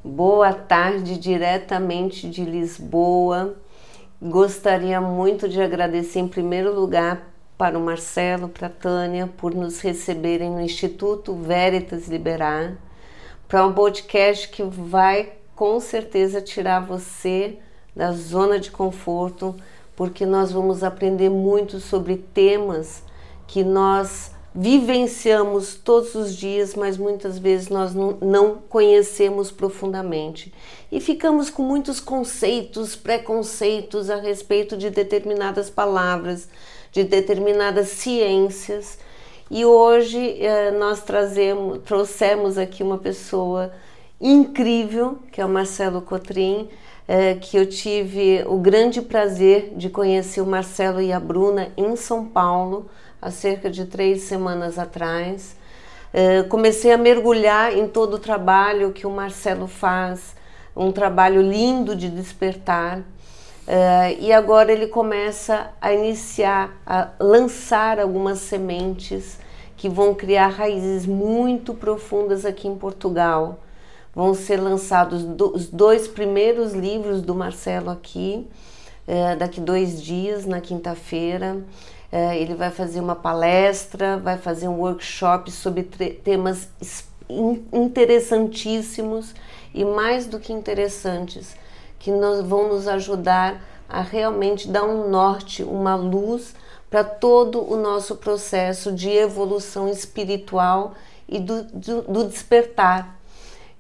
Boa tarde, diretamente de Lisboa. Gostaria muito de agradecer em primeiro lugar para o Marcelo, para a Tânia, por nos receberem no Instituto Veritas Liberar, para um podcast que vai com certeza tirar você da zona de conforto, porque nós vamos aprender muito sobre temas que nós vivenciamos todos os dias, mas muitas vezes nós não conhecemos profundamente. E ficamos com muitos conceitos, preconceitos a respeito de determinadas palavras, de determinadas ciências. E hoje nós trouxemos aqui uma pessoa incrível, que é o Marcelo Cotrim, que eu tive o grande prazer de conhecer o Marcelo e a Bruna em São Paulo, há cerca de 3 semanas atrás. Comecei a mergulhar em todo o trabalho que o Marcelo faz, um trabalho lindo de despertar, e agora ele começa a iniciar, a lançar algumas sementes que vão criar raízes muito profundas aqui em Portugal. Vão ser lançados os 2 primeiros livros do Marcelo aqui, daqui 2 dias, na quinta-feira. Ele vai fazer uma palestra, vai fazer um workshop sobre temas interessantíssimos e mais do que interessantes, que vão nos ajudar a realmente dar um norte, uma luz para todo o nosso processo de evolução espiritual e do despertar.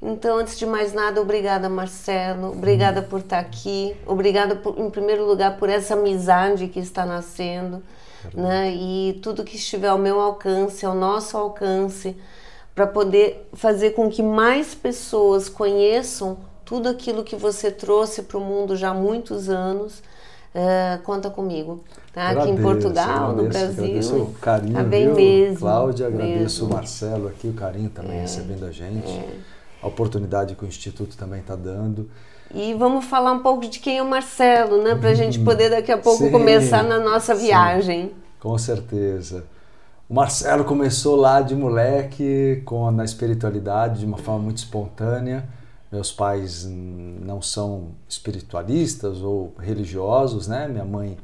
Então, antes de mais nada, obrigada, Marcelo, obrigada por estar aqui, obrigada, em primeiro lugar, por essa amizade que está nascendo, né? E tudo que estiver ao meu alcance, ao nosso alcance, para poder fazer com que mais pessoas conheçam tudo aquilo que você trouxe para o mundo já há muitos anos. Conta comigo, tá? Aqui em Portugal, no Brasil. Agradeço o carinho, tá bem viu, mesmo, Cláudia, agradeço mesmo. o Marcelo aqui, o carinho também recebendo a gente, a oportunidade que o Instituto também está dando. E vamos falar um pouco de quem é o Marcelo, né? Para a gente poder daqui a pouco começar na nossa viagem. Sim, com certeza. O Marcelo começou lá de moleque, na espiritualidade, de uma forma muito espontânea. Meus pais não são espiritualistas ou religiosos, né? Minha mãe,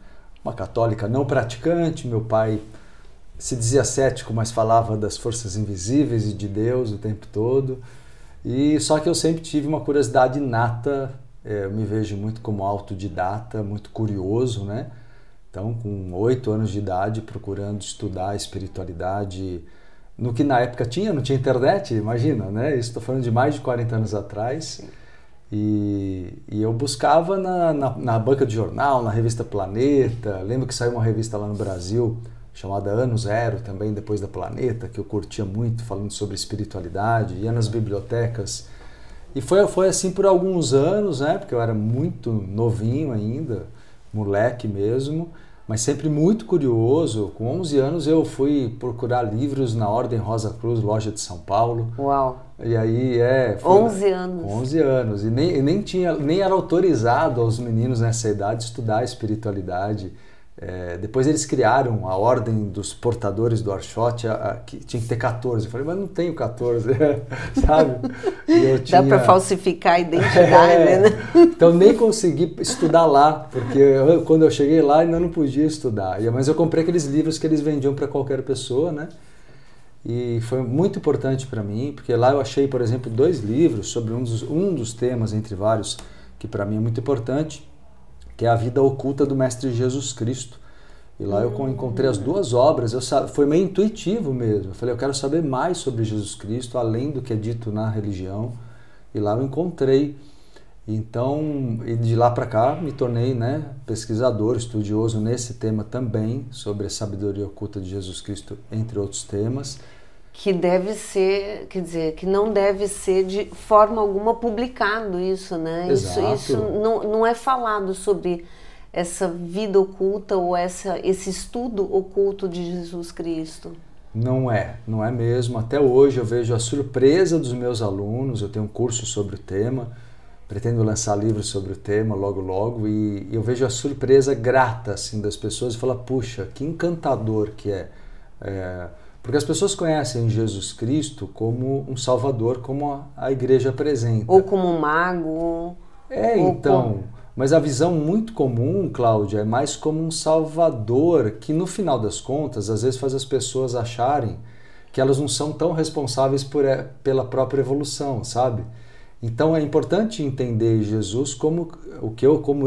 uma católica não praticante, meu pai se dizia cético, mas falava das forças invisíveis e de Deus o tempo todo. E só que eu sempre tive uma curiosidade inata, eu me vejo muito como autodidata, muito curioso, né? Então, com 8 anos de idade, procurando estudar espiritualidade, no que na época não tinha internet, imagina, né? Isso estou falando de mais de 40 anos atrás. E eu buscava na banca de jornal, na revista Planeta. Lembro que saiu uma revista lá no Brasil, chamada Ano Zero, também depois da Planeta, que eu curtia muito, falando sobre espiritualidade, ia nas bibliotecas. E foi assim por alguns anos, né? Porque eu era muito novinho ainda, moleque mesmo, mas sempre muito curioso. Com 11 anos eu fui procurar livros na Ordem Rosa Cruz, loja de São Paulo. Uau! E aí 11 anos. Com 11 anos. E nem era autorizado aos meninos nessa idade estudar espiritualidade. Depois eles criaram a Ordem dos Portadores do Archote, que tinha que ter 14. Eu falei, mas não tenho 14, sabe? Dá para falsificar a identidade, né? Então nem consegui estudar lá, porque quando eu cheguei lá ainda não podia estudar. Mas eu comprei aqueles livros que eles vendiam para qualquer pessoa, né? E foi muito importante para mim, porque lá eu achei, por exemplo, 2 livros sobre um dos temas, entre vários, que para mim é muito importante, que é a vida oculta do Mestre Jesus Cristo. E lá eu encontrei as 2 obras, foi meio intuitivo mesmo. Eu falei, eu quero saber mais sobre Jesus Cristo, além do que é dito na religião. E lá eu encontrei. Então, e de lá para cá, me tornei, né, pesquisador, estudioso nesse tema também, sobre a sabedoria oculta de Jesus Cristo, entre outros temas. Que deve ser, quer dizer, que não deve ser de forma alguma publicado isso, né? Exato. Isso não é falado sobre essa vida oculta ou esse estudo oculto de Jesus Cristo. Não é mesmo. Até hoje eu vejo a surpresa dos meus alunos, eu tenho um curso sobre o tema, pretendo lançar livros sobre o tema logo, e eu vejo a surpresa grata assim, das pessoas e falo, puxa, que encantador que é Porque as pessoas conhecem Jesus Cristo como um Salvador, como a igreja apresenta. Ou como um mago. Então, mas a visão muito comum, Cláudia, é mais como um Salvador, que no final das contas, às vezes faz as pessoas acharem que elas não são tão responsáveis pela própria evolução, sabe? Então é importante entender Jesus como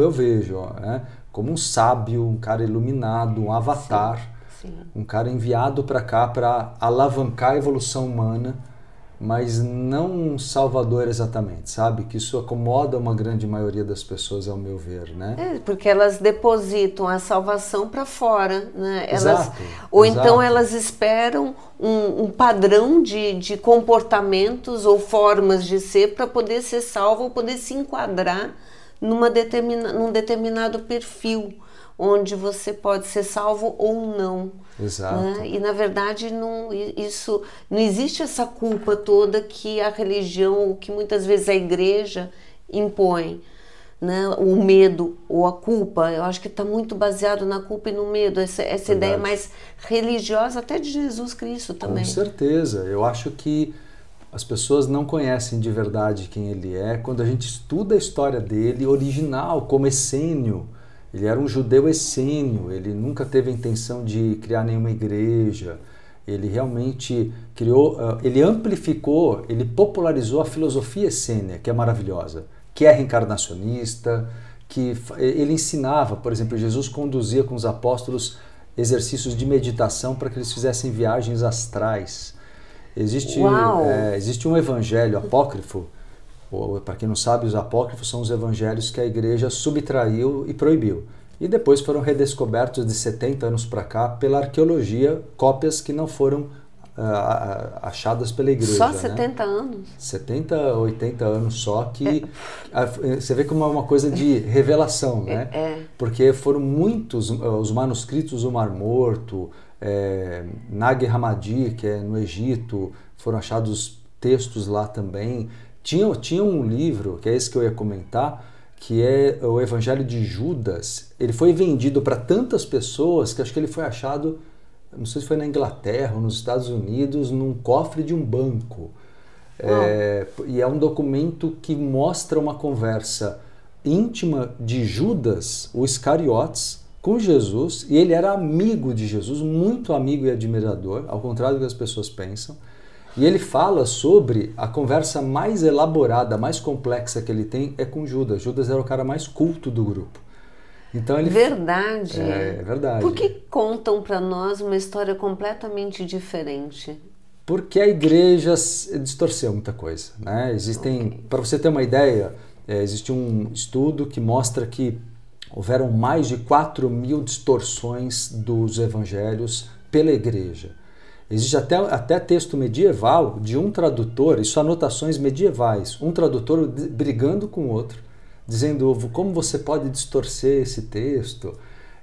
eu vejo, né? Como um sábio, um cara iluminado, um avatar, Sim. um cara enviado para cá para alavancar a evolução humana, mas não um salvador exatamente, sabe? Que isso acomoda uma grande maioria das pessoas, ao meu ver, né? Porque elas depositam a salvação para fora, né? Ou então elas esperam um padrão de comportamentos ou formas de ser para poder ser salvo ou poder se enquadrar num determinado perfil, onde você pode ser salvo ou não. Exato. Né? E na verdade não existe essa culpa toda que a religião, que muitas vezes a igreja impõe, né? O medo ou a culpa. Eu acho que está muito baseado na culpa e no medo, essa ideia mais religiosa até de Jesus Cristo também. Com certeza. Eu acho que as pessoas não conhecem de verdade quem ele é quando a gente estuda a história dele original, como essênio. Ele era um judeu essênio, ele nunca teve a intenção de criar nenhuma igreja, ele realmente ele amplificou, ele popularizou a filosofia essênia, que é maravilhosa, que é reencarnacionista, que ele ensinava, por exemplo, Jesus conduzia com os apóstolos exercícios de meditação para que eles fizessem viagens astrais. Existe um evangelho apócrifo. Para quem não sabe, os apócrifos são os evangelhos que a igreja subtraiu e proibiu. E depois foram redescobertos de 70 anos para cá pela arqueologia, cópias que não foram achadas pela igreja. Só 70 anos? 70, 80 anos só, que você vê como é uma coisa de revelação, né? Porque foram muitos os manuscritos do Mar Morto, Nag Hammadi, que é no Egito, foram achados textos lá também. Tinha um livro, que é esse que eu ia comentar, que é o Evangelho de Judas. Ele foi vendido para tantas pessoas que acho que ele foi achado, não sei se foi na Inglaterra ou nos Estados Unidos, num cofre de um banco. E é um documento que mostra uma conversa íntima de Judas, o Iscariotes, com Jesus, e ele era amigo de Jesus, muito amigo e admirador, ao contrário do que as pessoas pensam. E ele fala sobre a conversa mais elaborada, mais complexa que ele tem é com Judas. Judas era o cara mais culto do grupo. Então ele... Verdade. É verdade. Por que contam para nós uma história completamente diferente? Porque a igreja distorceu muita coisa, né? Para você ter uma ideia, existe um estudo que mostra que houveram mais de 4.000 distorções dos evangelhos pela igreja. Existe até texto medieval de um tradutor, isso anotações medievais, um tradutor brigando com o outro, dizendo como você pode distorcer esse texto.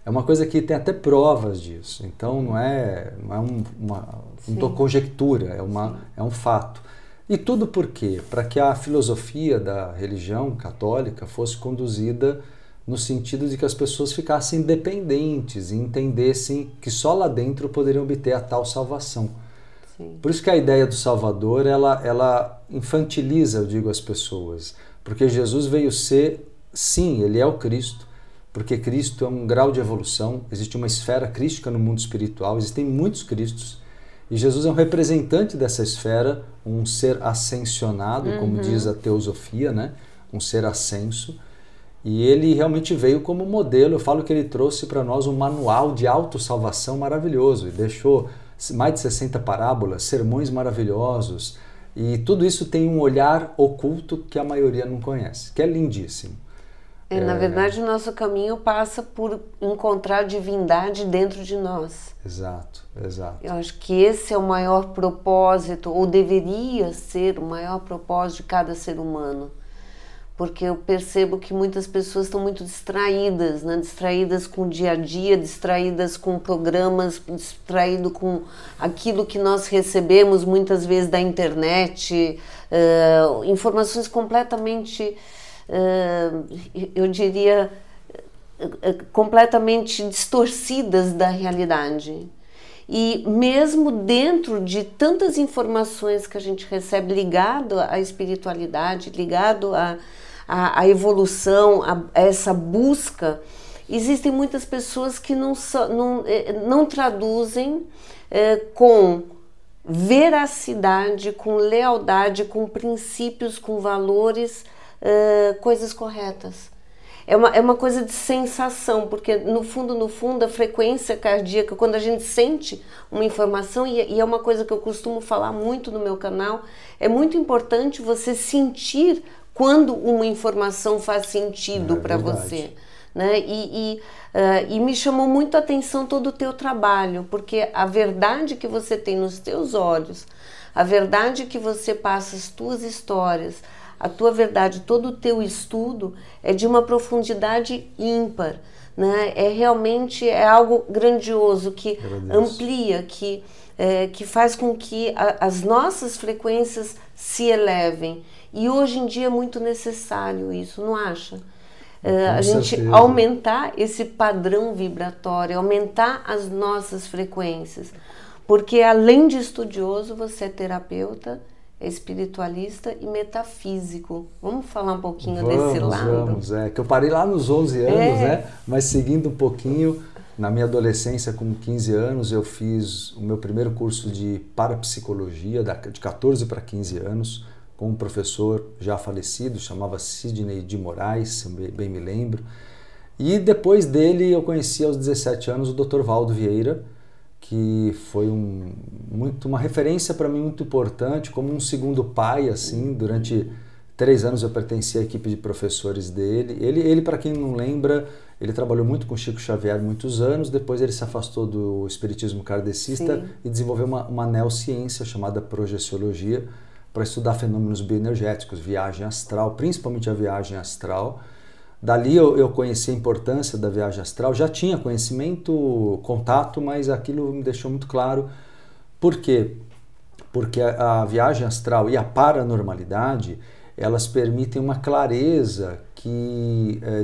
É uma coisa que tem até provas disso, então não é uma conjectura, é um fato. E tudo por quê? Para que a filosofia da religião católica fosse conduzida no sentido de que as pessoas ficassem dependentes e entendessem que só lá dentro poderiam obter a tal salvação. Sim. Por isso que a ideia do Salvador, ela infantiliza, eu digo, as pessoas. Porque Jesus veio ser, sim, ele é o Cristo, porque Cristo é um grau de evolução, existe uma esfera crística no mundo espiritual, existem muitos Cristos, e Jesus é um representante dessa esfera, um ser ascensionado, como diz a teosofia, né? Um ser ascenso. E ele realmente veio como modelo. Eu falo que ele trouxe para nós um manual de autossalvação maravilhoso. Ele deixou mais de 60 parábolas, sermões maravilhosos. E tudo isso tem um olhar oculto que a maioria não conhece, que é lindíssimo. Na verdade, o nosso caminho passa por encontrar divindade dentro de nós. Exato, exato. Eu acho que esse é o maior propósito, ou deveria ser o maior propósito de cada ser humano. Porque eu percebo que muitas pessoas estão muito distraídas, né? Distraídas com o dia a dia, distraídas com programas, distraídas com aquilo que nós recebemos muitas vezes da internet, informações completamente, eu diria, completamente distorcidas da realidade. E mesmo dentro de tantas informações que a gente recebe ligado à espiritualidade, ligado à evolução, a essa busca, existem muitas pessoas que não traduzem com veracidade, com lealdade, com princípios, com valores, coisas corretas. É uma coisa de sensação, porque no fundo, a frequência cardíaca, quando a gente sente uma informação, e é uma coisa que eu costumo falar muito no meu canal, é muito importante você sentir quando uma informação faz sentido para você. Né? E me chamou muito a atenção todo o teu trabalho, porque a verdade que você tem nos teus olhos, a verdade que você passa, as tuas histórias, a tua verdade, todo o teu estudo é de uma profundidade ímpar, né? Realmente algo grandioso que amplia, que faz com que as nossas frequências se elevem. E hoje em dia é muito necessário isso, não acha? A gente aumentar esse padrão vibratório, aumentar as nossas frequências. Porque além de estudioso, você é terapeuta, é espiritualista e metafísico. Vamos falar um pouquinho desse lado? Vamos, que eu parei lá nos 11 anos, né? Mas seguindo um pouquinho, na minha adolescência, com 15 anos, eu fiz o meu primeiro curso de parapsicologia, de 14 para 15 anos, com um professor já falecido, chamava Sidney de Moraes, se eu bem me lembro. E depois dele eu conheci aos 17 anos o Dr. Valdo Vieira, que foi uma referência para mim muito importante, como um segundo pai, assim. Durante 3 anos eu pertenci à equipe de professores dele. Ele, para quem não lembra, ele trabalhou muito com Chico Xavier muitos anos, depois ele se afastou do espiritismo kardecista e desenvolveu uma neociência chamada projeciologia, para estudar fenômenos bioenergéticos, viagem astral, principalmente a viagem astral. Dali eu conheci a importância da viagem astral, já tinha conhecimento, contato, mas aquilo me deixou muito claro. Por quê? Porque a viagem astral e a paranormalidade, elas permitem uma clareza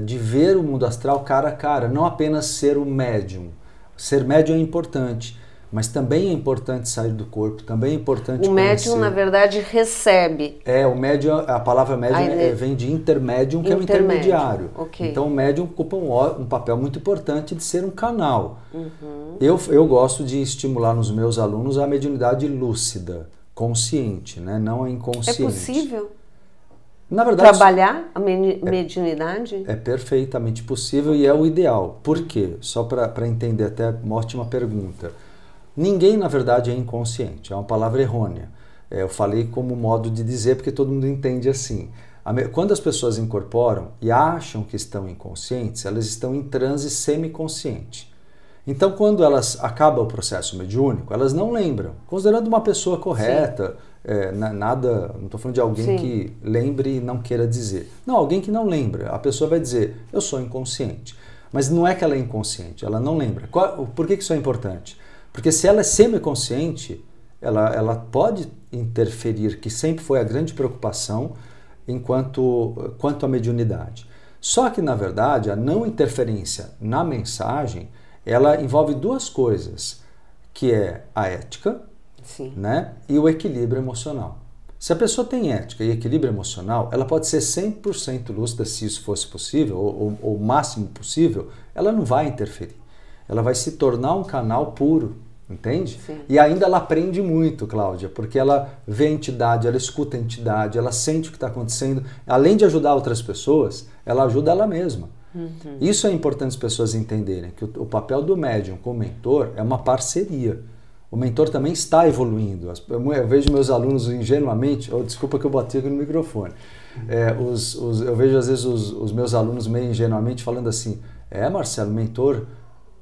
de ver o mundo astral cara a cara, não apenas ser o médium. Ser médium é importante, mas também é importante sair do corpo, também é importante o médium, na verdade, recebe. O médium, a palavra médium vem de intermédium, que é um intermediário. Okay. Então o médium ocupa um papel muito importante de ser um canal. Eu gosto de estimular nos meus alunos a mediunidade lúcida, consciente, né? Não a inconsciente. É possível? Na verdade, trabalhar a mediunidade? É perfeitamente possível e é o ideal. Por quê? Só para entender, até uma ótima pergunta. Ninguém, na verdade, é inconsciente, é uma palavra errônea. Eu falei como modo de dizer, porque todo mundo entende assim. Quando as pessoas incorporam e acham que estão inconscientes, elas estão em transe semiconsciente. Então, quando elas acabam o processo mediúnico, elas não lembram. Considerando uma pessoa correta, não estou falando de alguém que lembre e não queira dizer. Não, alguém que não lembra. A pessoa vai dizer, eu sou inconsciente. Mas não é que ela é inconsciente, ela não lembra. Por que isso é importante? Porque se ela é semiconsciente, ela pode interferir, que sempre foi a grande preocupação quanto à mediunidade. Só que, na verdade, a não interferência na mensagem, ela envolve 2 coisas, que é a ética, né, e o equilíbrio emocional. Se a pessoa tem ética e equilíbrio emocional, ela pode ser 100% lúcida, se isso fosse possível, ou o máximo possível, ela não vai interferir. Ela vai se tornar um canal puro, entende? E ainda ela aprende muito, Cláudia, porque ela vê a entidade, ela escuta a entidade, ela sente o que está acontecendo. Além de ajudar outras pessoas, ela ajuda ela mesma. Isso é importante as pessoas entenderem, que o papel do médium com o mentor é uma parceria. O mentor também está evoluindo. Eu vejo meus alunos ingenuamente, desculpa que eu bati aqui no microfone, eu vejo às vezes os meus alunos meio ingenuamente falando assim, Marcelo, o mentor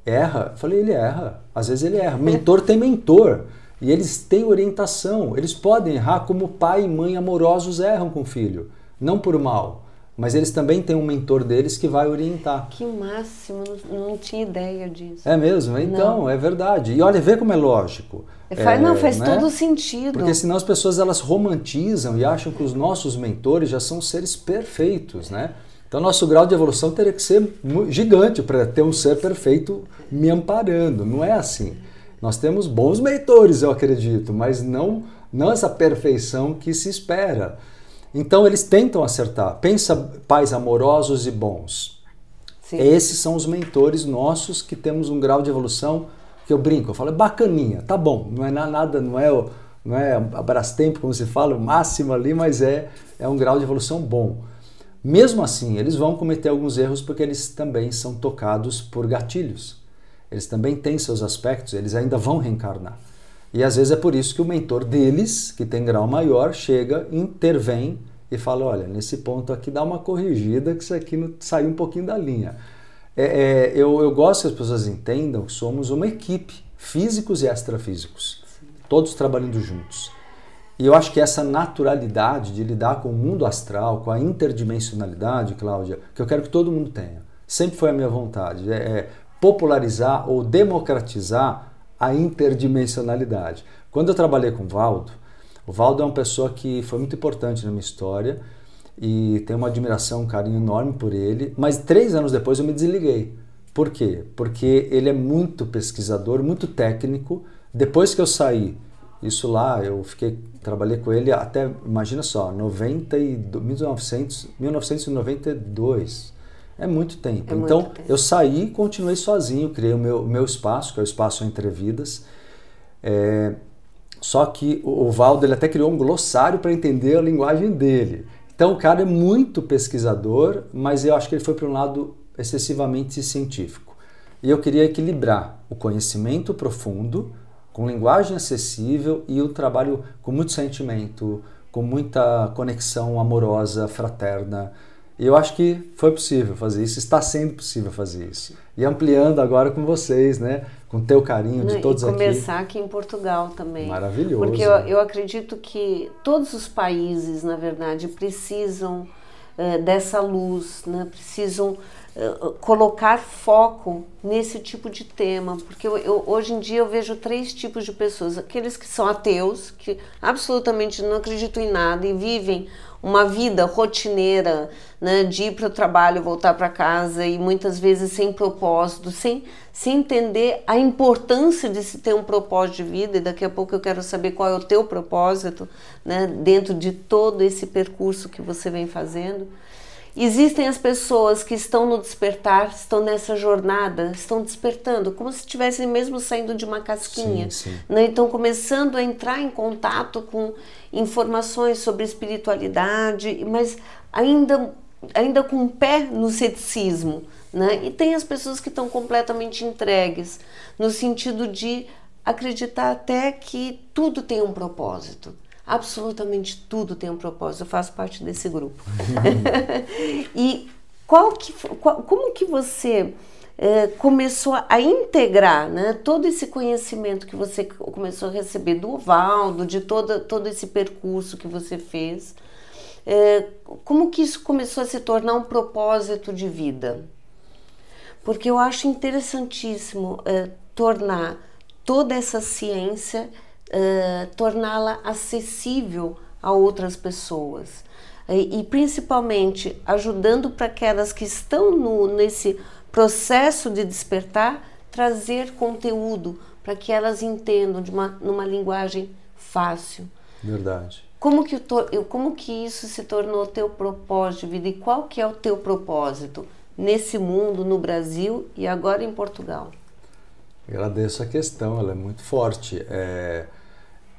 erra? Eu falei, ele erra, às vezes ele erra. Mentor tem mentor e eles têm orientação, eles podem errar como pai e mãe amorosos erram com o filho, não por mal, mas eles também têm um mentor deles que vai orientar. Que máximo, não tinha ideia disso. É mesmo? Então, é verdade. E olha, vê como é lógico. Faz todo sentido. Porque senão as pessoas elas romantizam e acham que os nossos mentores já são seres perfeitos, né? Então, nosso grau de evolução teria que ser gigante para ter um ser perfeito me amparando. Não é assim. Nós temos bons mentores, eu acredito, mas não essa perfeição que se espera. Então eles tentam acertar. Pensa pais amorosos e bons. Sim. Esses são os mentores nossos que temos um grau de evolução que eu brinco, eu falo, é bacaninha, tá bom, não é nada, não é a Brastemp, como se fala, o máximo ali, mas é um grau de evolução bom. Mesmo assim, eles vão cometer alguns erros porque eles também são tocados por gatilhos. Eles também têm seus aspectos, eles ainda vão reencarnar. E às vezes é por isso que o mentor deles, que tem grau maior, chega, intervém e fala, olha, nesse ponto aqui dá uma corrigida que isso aqui saiu um pouquinho da linha. Eu gosto que as pessoas entendam que somos uma equipe, físicos e extrafísicos, todos trabalhando juntos. E eu acho que essa naturalidade de lidar com o mundo astral, com a interdimensionalidade, Cláudia, que eu quero que todo mundo tenha, sempre foi a minha vontade, popularizar ou democratizar a interdimensionalidade. Quando eu trabalhei com o Valdo é uma pessoa que foi muito importante na minha história e tenho uma admiração, um carinho enorme por ele, mas 3 anos depois eu me desliguei. Por quê? Porque ele é muito pesquisador, muito técnico. Depois que eu saí, isso lá, trabalhei com ele até, imagina só, 1992. É muito tempo. Então, eu saí e continuei sozinho, criei o meu espaço, que é o Espaço Entre Vidas. Só que o Valdo ele até criou um glossário para entender a linguagem dele. Então, o cara é muito pesquisador, mas eu acho que ele foi para um lado excessivamente científico. E eu queria equilibrar o conhecimento profundo com linguagem acessível e o trabalho com muito sentimento, com muita conexão amorosa, fraterna. E eu acho que foi possível fazer isso, está sendo possível fazer isso. E ampliando agora com vocês, né? Com o teu carinho de todos aqui. E começar aqui em Portugal também. Maravilhoso. Porque eu acredito que todos os países, na verdade, precisam dessa luz, né? Precisam colocar foco nesse tipo de tema, porque hoje em dia eu vejo 3 tipos de pessoas: aqueles que são ateus, que absolutamente não acreditam em nada e vivem uma vida rotineira, né, de ir para o trabalho, voltar para casa e muitas vezes sem propósito, sem entender a importância de se ter um propósito de vida. E daqui a pouco eu quero saber qual é o teu propósito, né, dentro de todo esse percurso que você vem fazendo. Existem as pessoas que estão no despertar, estão nessa jornada, estão despertando, como se estivessem mesmo saindo de uma casquinha. Sim. Né? Então começando a entrar em contato com informações sobre espiritualidade, mas ainda com o pé no ceticismo. Né? E tem as pessoas que estão completamente entregues, no sentido de acreditar até que tudo tem um propósito. Absolutamente tudo tem um propósito. Eu faço parte desse grupo. E como que você começou a integrar, né, todo esse conhecimento que você começou a receber do Valdo, de todo esse percurso que você fez? Como que isso começou a se tornar um propósito de vida? Porque eu acho interessantíssimo tornar toda essa ciência, torná-la acessível a outras pessoas e principalmente ajudando para aquelas que estão nesse processo de despertar, trazer conteúdo para que elas entendam numa linguagem fácil. Verdade. Como que isso se tornou teu propósito de vida e qual que é o teu propósito nesse mundo, no Brasil e agora em Portugal? Agradeço a questão, ela é muito forte.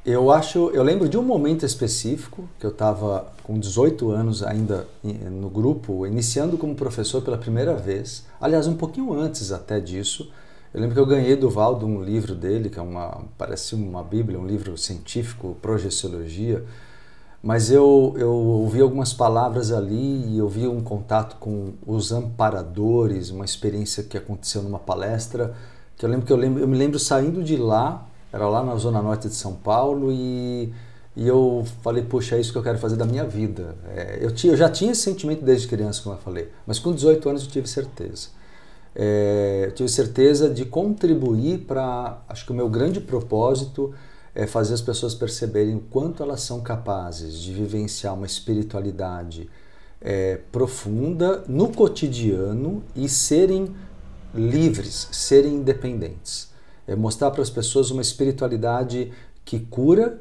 Eu lembro de um momento específico, que eu estava com 18 anos ainda no grupo, iniciando como professor pela primeira vez. Aliás, um pouquinho antes até disso. Eu lembro que eu ganhei do Valdo um livro dele, que parece uma bíblia, um livro científico, Projeciologia. Mas eu ouvi algumas palavras ali e eu vi um contato com os amparadores, uma experiência que aconteceu numa palestra, que eu me lembro saindo de lá. Era lá na Zona Norte de São Paulo e eu falei, poxa, é isso que eu quero fazer da minha vida. Eu já tinha esse sentimento desde criança, como eu falei, mas com 18 anos eu tive certeza. Eu tive certeza de contribuir para, acho que o meu grande propósito é fazer as pessoas perceberem o quanto elas são capazes de vivenciar uma espiritualidade profunda no cotidiano e serem livres, serem independentes. É mostrar para as pessoas uma espiritualidade que cura,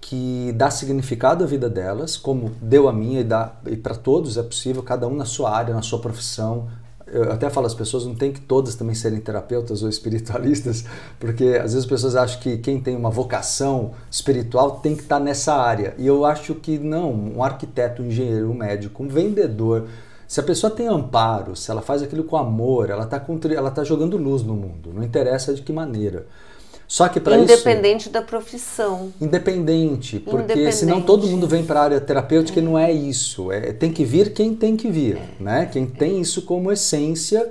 que dá significado à vida delas, como deu a minha e para todos é possível, cada um na sua área, na sua profissão. Eu até falo, as pessoas não tem que todas também serem terapeutas ou espiritualistas, porque às vezes as pessoas acham que quem tem uma vocação espiritual tem que estar nessa área. E eu acho que não, um arquiteto, um engenheiro, um médico, um vendedor, se a pessoa tem amparo, se ela faz aquilo com amor, ela tá jogando luz no mundo, não interessa de que maneira. Só que para isso... Independente da profissão. Independente, porque senão todo mundo vem para a área terapêutica e não é isso. Tem que vir quem tem que vir, né? Quem tem isso como essência.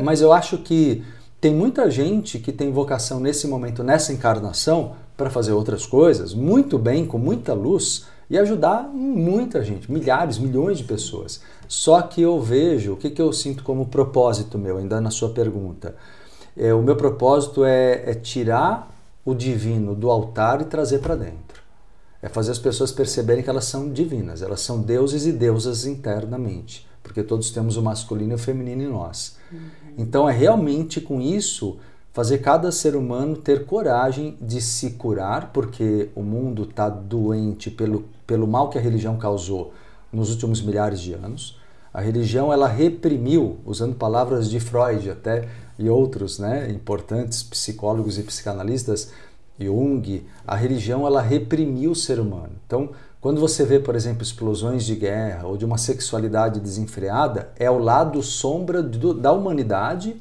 Mas eu acho que tem muita gente que tem vocação nesse momento, nessa encarnação, para fazer outras coisas, muito bem, com muita luz, e ajudar muita gente, milhares, milhões de pessoas. Só que eu vejo, o que eu sinto como propósito meu, ainda na sua pergunta, o meu propósito é tirar o divino do altar e trazer para dentro. É fazer as pessoas perceberem que elas são divinas, elas são deuses e deusas internamente, porque todos temos o masculino e o feminino em nós. Então é realmente com isso fazer cada ser humano ter coragem de se curar, porque o mundo está doente pelo mal que a religião causou nos últimos milhares de anos. A religião, ela reprimiu, usando palavras de Freud até, e outros, né, importantes psicólogos e psicanalistas, Jung, a religião, ela reprimiu o ser humano. Então, quando você vê, por exemplo, explosões de guerra ou de uma sexualidade desenfreada, é o lado sombra da humanidade.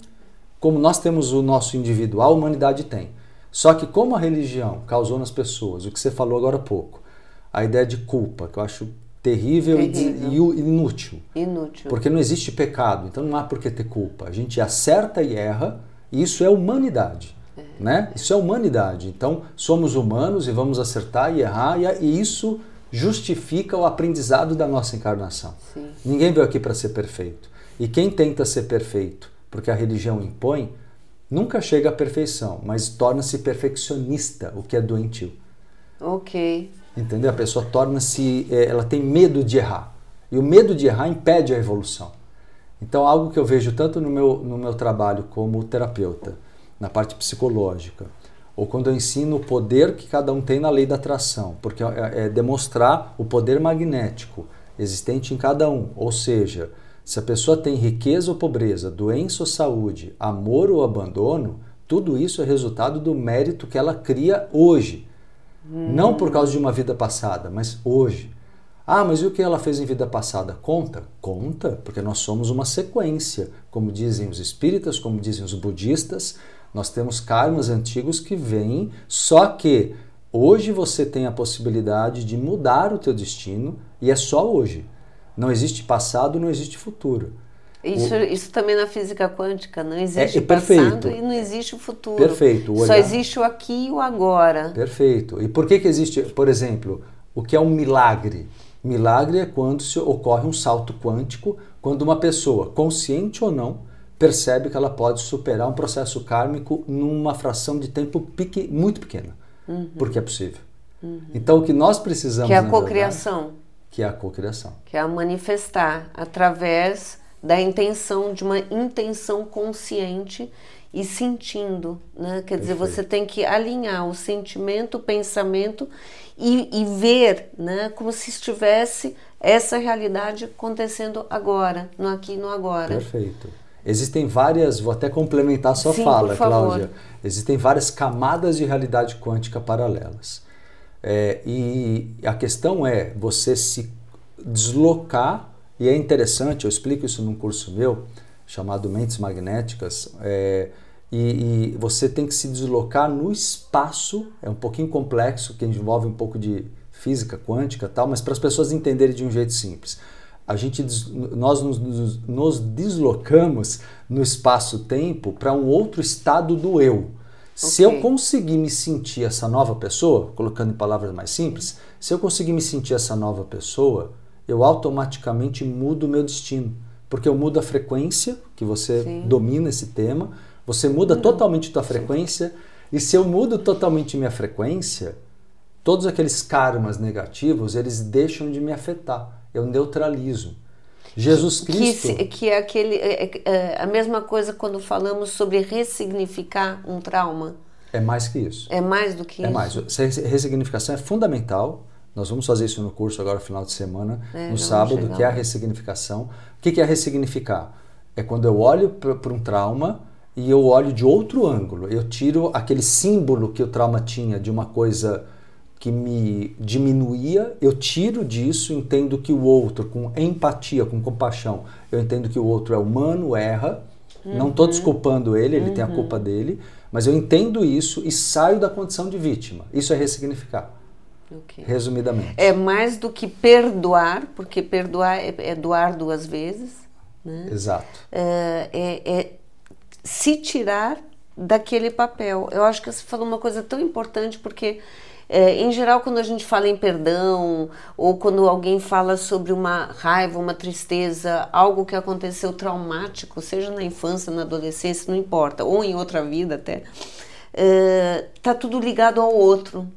Como nós temos o nosso individual, a humanidade tem. Só que como a religião causou nas pessoas, o que você falou agora há pouco, a ideia de culpa, que eu acho terrível. E inútil. Porque não existe pecado, então não há por que ter culpa. A gente acerta e erra, e isso é humanidade. Né? Isso é humanidade. Então, somos humanos e vamos acertar e errar, e isso justifica o aprendizado da nossa encarnação. Sim. Ninguém veio aqui para ser perfeito. E quem tenta ser perfeito, porque a religião impõe, nunca chega à perfeição, mas torna-se perfeccionista, o que é doentio. Ok. Entendeu? A pessoa torna-se, ela tem medo de errar. E o medo de errar impede a evolução. Então, algo que eu vejo tanto no meu trabalho como terapeuta, na parte psicológica, ou quando eu ensino o poder que cada um tem na lei da atração, porque é demonstrar o poder magnético existente em cada um. Ou seja, se a pessoa tem riqueza ou pobreza, doença ou saúde, amor ou abandono, tudo isso é resultado do mérito que ela cria hoje. Não por causa de uma vida passada, mas hoje. Ah, mas e o que ela fez em vida passada? Conta? Conta, porque nós somos uma sequência. Como dizem os espíritas, como dizem os budistas, nós temos karmas antigos que vêm, só que hoje você tem a possibilidade de mudar o teu destino e é só hoje. Não existe passado, não existe futuro. Isso também na física quântica, não existe passado e não existe o futuro. Perfeito. Só existe o aqui e o agora. Perfeito. E por que existe, por exemplo, o que é um milagre? Milagre é quando ocorre um salto quântico, quando uma pessoa, consciente ou não, percebe que ela pode superar um processo kármico numa fração de tempo muito pequena. Porque é possível. Então o que nós precisamos... Que é a cocriação. Que é a cocriação. Que é a manifestar através da intenção, de uma intenção consciente e sentindo, né? Quer dizer, você tem que alinhar o sentimento, o pensamento e ver, né? Como se estivesse essa realidade acontecendo agora, no aqui e no agora. Perfeito. Existem várias, vou até complementar a sua fala, Cláudia. Existem várias camadas de realidade quântica paralelas. E a questão é você se deslocar. E é interessante, eu explico isso num curso meu, chamado Mentes Magnéticas, e você tem que se deslocar no espaço, é um pouquinho complexo, que envolve um pouco de física quântica e tal, mas para as pessoas entenderem de um jeito simples. Nós nos deslocamos no espaço-tempo para um outro estado do eu. Se eu conseguir me sentir essa nova pessoa, colocando em palavras mais simples, se eu conseguir me sentir essa nova pessoa, eu automaticamente mudo o meu destino. Porque eu mudo a frequência, que você domina esse tema, você muda totalmente a tua frequência, e se eu mudo totalmente minha frequência, todos aqueles karmas negativos, eles deixam de me afetar. Eu neutralizo. Jesus Cristo... Que é a mesma coisa quando falamos sobre ressignificar um trauma. É mais que isso. É mais do que isso? É mais. Ressignificação é fundamental. Nós vamos fazer isso no curso agora no final de semana, no sábado, que é a ressignificação. O que é ressignificar? É quando eu olho para um trauma e eu olho de outro ângulo. Eu tiro aquele símbolo que o trauma tinha de uma coisa que me diminuía, eu tiro disso, entendo que o outro, com empatia, com compaixão, eu entendo que o outro é humano, erra, não estou desculpando ele, ele tem a culpa dele, mas eu entendo isso e saio da condição de vítima. Isso é ressignificar, resumidamente. É mais do que perdoar, porque perdoar é doar duas vezes, né? Exato. É se tirar daquele papel. Eu acho que você falou uma coisa tão importante, porque em geral, quando a gente fala em perdão, ou quando alguém fala sobre uma raiva, uma tristeza, algo que aconteceu traumático, seja na infância, na adolescência, não importa, ou em outra vida até, tá tudo ligado ao outro.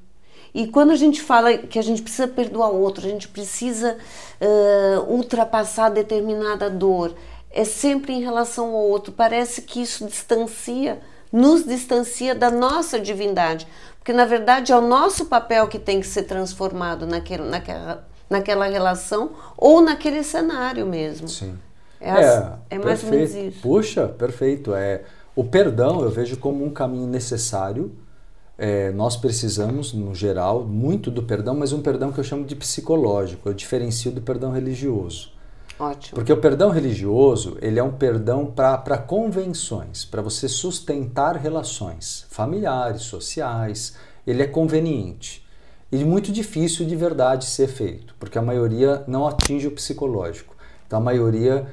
E quando a gente fala que a gente precisa perdoar o outro, a gente precisa ultrapassar determinada dor, é sempre em relação ao outro. Parece que isso nos distancia da nossa divindade. Porque, na verdade, é o nosso papel que tem que ser transformado naquela relação ou naquele cenário mesmo. Sim. É mais ou menos isso. Puxa, perfeito. O perdão eu vejo como um caminho necessário. Nós precisamos, no geral, muito do perdão, mas um perdão que eu chamo de psicológico. Eu diferencio do perdão religioso. Ótimo. Porque o perdão religioso, ele é um perdão para convenções, para você sustentar relações familiares, sociais. Ele é conveniente e muito difícil de verdade ser feito, porque a maioria não atinge o psicológico. Então a maioria,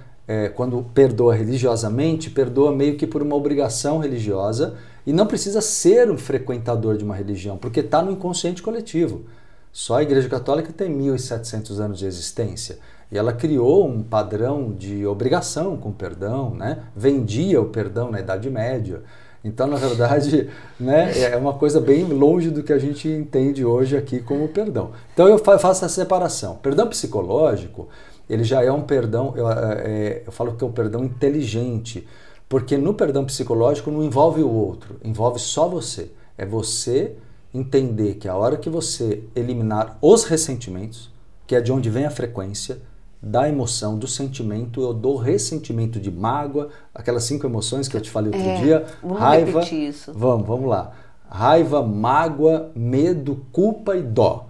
quando perdoa religiosamente, perdoa meio que por uma obrigação religiosa e não precisa ser um frequentador de uma religião, porque está no inconsciente coletivo. Só a Igreja Católica tem 1.700 anos de existência. E ela criou um padrão de obrigação com o perdão, né? Vendia o perdão na Idade Média. Então, na verdade, né, é uma coisa bem longe do que a gente entende hoje aqui como perdão. Então, eu faço essa separação. Perdão psicológico, ele já é um perdão, eu falo que é um perdão inteligente, porque no perdão psicológico não envolve o outro, envolve só você. É você entender que a hora que você eliminar os ressentimentos, que é de onde vem a frequência, da emoção, do sentimento, eu dou ressentimento de mágoa, aquelas 5 emoções que eu te falei outro dia, vamos raiva, repetir isso. Vamos lá, raiva, mágoa, medo, culpa e dó,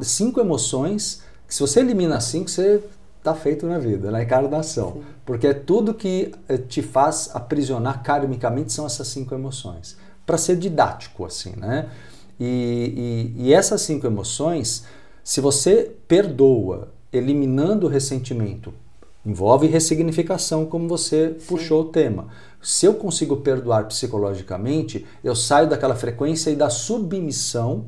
5 emoções, que se você elimina 5, você está feito na vida, na encarnação, sim. Porque é tudo que te faz aprisionar karmicamente são essas 5 emoções, para ser didático assim, né? E essas 5 emoções, se você perdoa, eliminando o ressentimento, envolve ressignificação, como você sim. Puxou o tema. Se eu consigo perdoar psicologicamente, eu saio daquela frequência e da submissão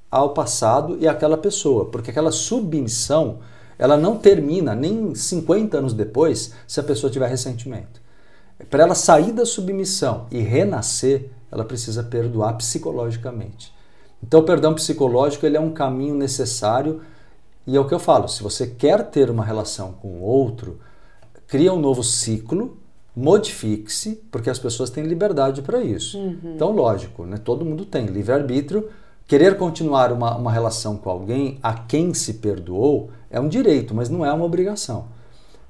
ao passado e àquela pessoa, porque aquela submissão, ela não termina nem 50 anos depois se a pessoa tiver ressentimento. Para ela sair da submissão e renascer, ela precisa perdoar psicologicamente. Então o perdão psicológico ele é um caminho necessário. E é o que eu falo, se você quer ter uma relação com o outro, cria um novo ciclo, modifique-se, porque as pessoas têm liberdade para isso. Uhum. Então, lógico, né? Todo mundo tem livre-arbítrio. Querer continuar uma relação com alguém a quem se perdoou é um direito, mas não é uma obrigação.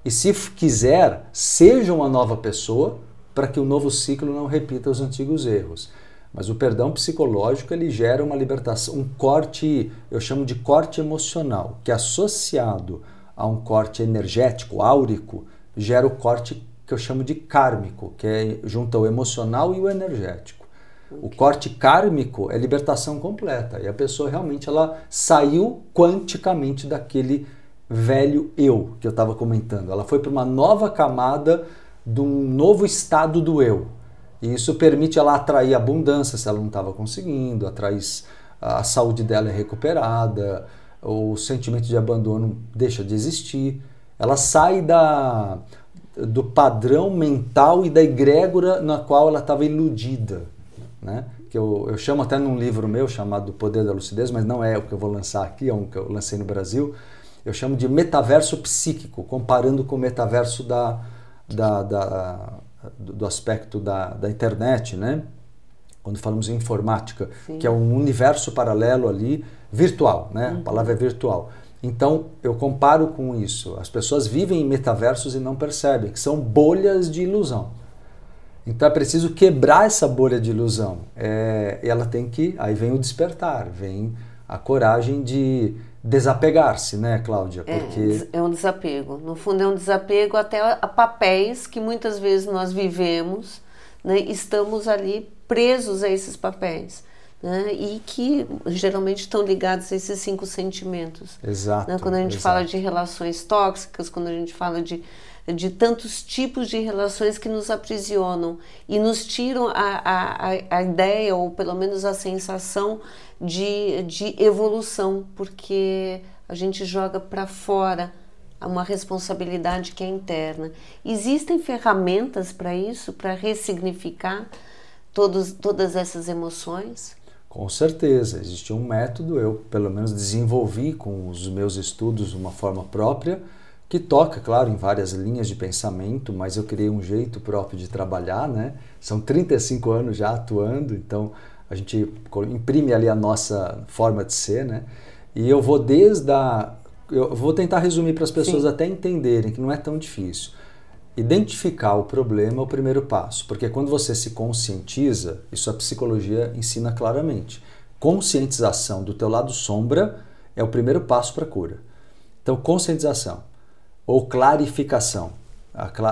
E se quiser, seja uma nova pessoa para que o novo ciclo não repita os antigos erros. Mas o perdão psicológico ele gera uma libertação, um corte, eu chamo de corte emocional, que associado a um corte energético, áurico, gera o corte que eu chamo de kármico, que junta o emocional e o energético. Okay. O corte kármico é libertação completa e a pessoa realmente ela saiu quanticamente daquele velho eu que eu estava comentando. Ela foi para uma nova camada de um novo estado do eu. E isso permite ela atrair abundância se ela não estava conseguindo, a saúde dela é recuperada, o sentimento de abandono deixa de existir. Ela sai do padrão mental e da egrégora na qual ela estava iludida, né? Que eu chamo até num livro meu chamado O Poder da Lucidez, mas não é o que eu vou lançar aqui, é um que eu lancei no Brasil. eu chamo de metaverso psíquico, comparando com o metaverso do aspecto da internet, né? Quando falamos em informática, sim, que é um universo paralelo ali, virtual, né? A palavra é virtual. Então, eu comparo com isso. As pessoas vivem em metaversos e não percebem, que são bolhas de ilusão. Então, é preciso quebrar essa bolha de ilusão. Ela tem que... Aí vem o despertar, vem a coragem de desapegar-se, né, Cláudia? Porque... É um desapego. No fundo, é um desapego até a papéis que muitas vezes nós vivemos, né? Estamos ali presos a esses papéis. Né, e que geralmente estão ligados a esses 5 sentimentos. Exato. Né, quando a gente fala de relações tóxicas, quando a gente fala de tantos tipos de relações que nos aprisionam e nos tiram a ideia, ou pelo menos a sensação de evolução, porque a gente joga para fora uma responsabilidade que é interna. Existem ferramentas para isso, para ressignificar todas essas emoções? Com certeza, existe um método, eu pelo menos desenvolvi com os meus estudos de uma forma própria, que toca, claro, em várias linhas de pensamento, mas eu criei um jeito próprio de trabalhar, né? São 35 anos já atuando, então a gente imprime ali a nossa forma de ser, né? E eu vou eu vou tentar resumir para as pessoas, sim, até entenderem que não é tão difícil. Identificar o problema é o primeiro passo, porque quando você se conscientiza, isso a psicologia ensina claramente, conscientização do teu lado sombra é o primeiro passo para a cura. Então, conscientização ou clarificação,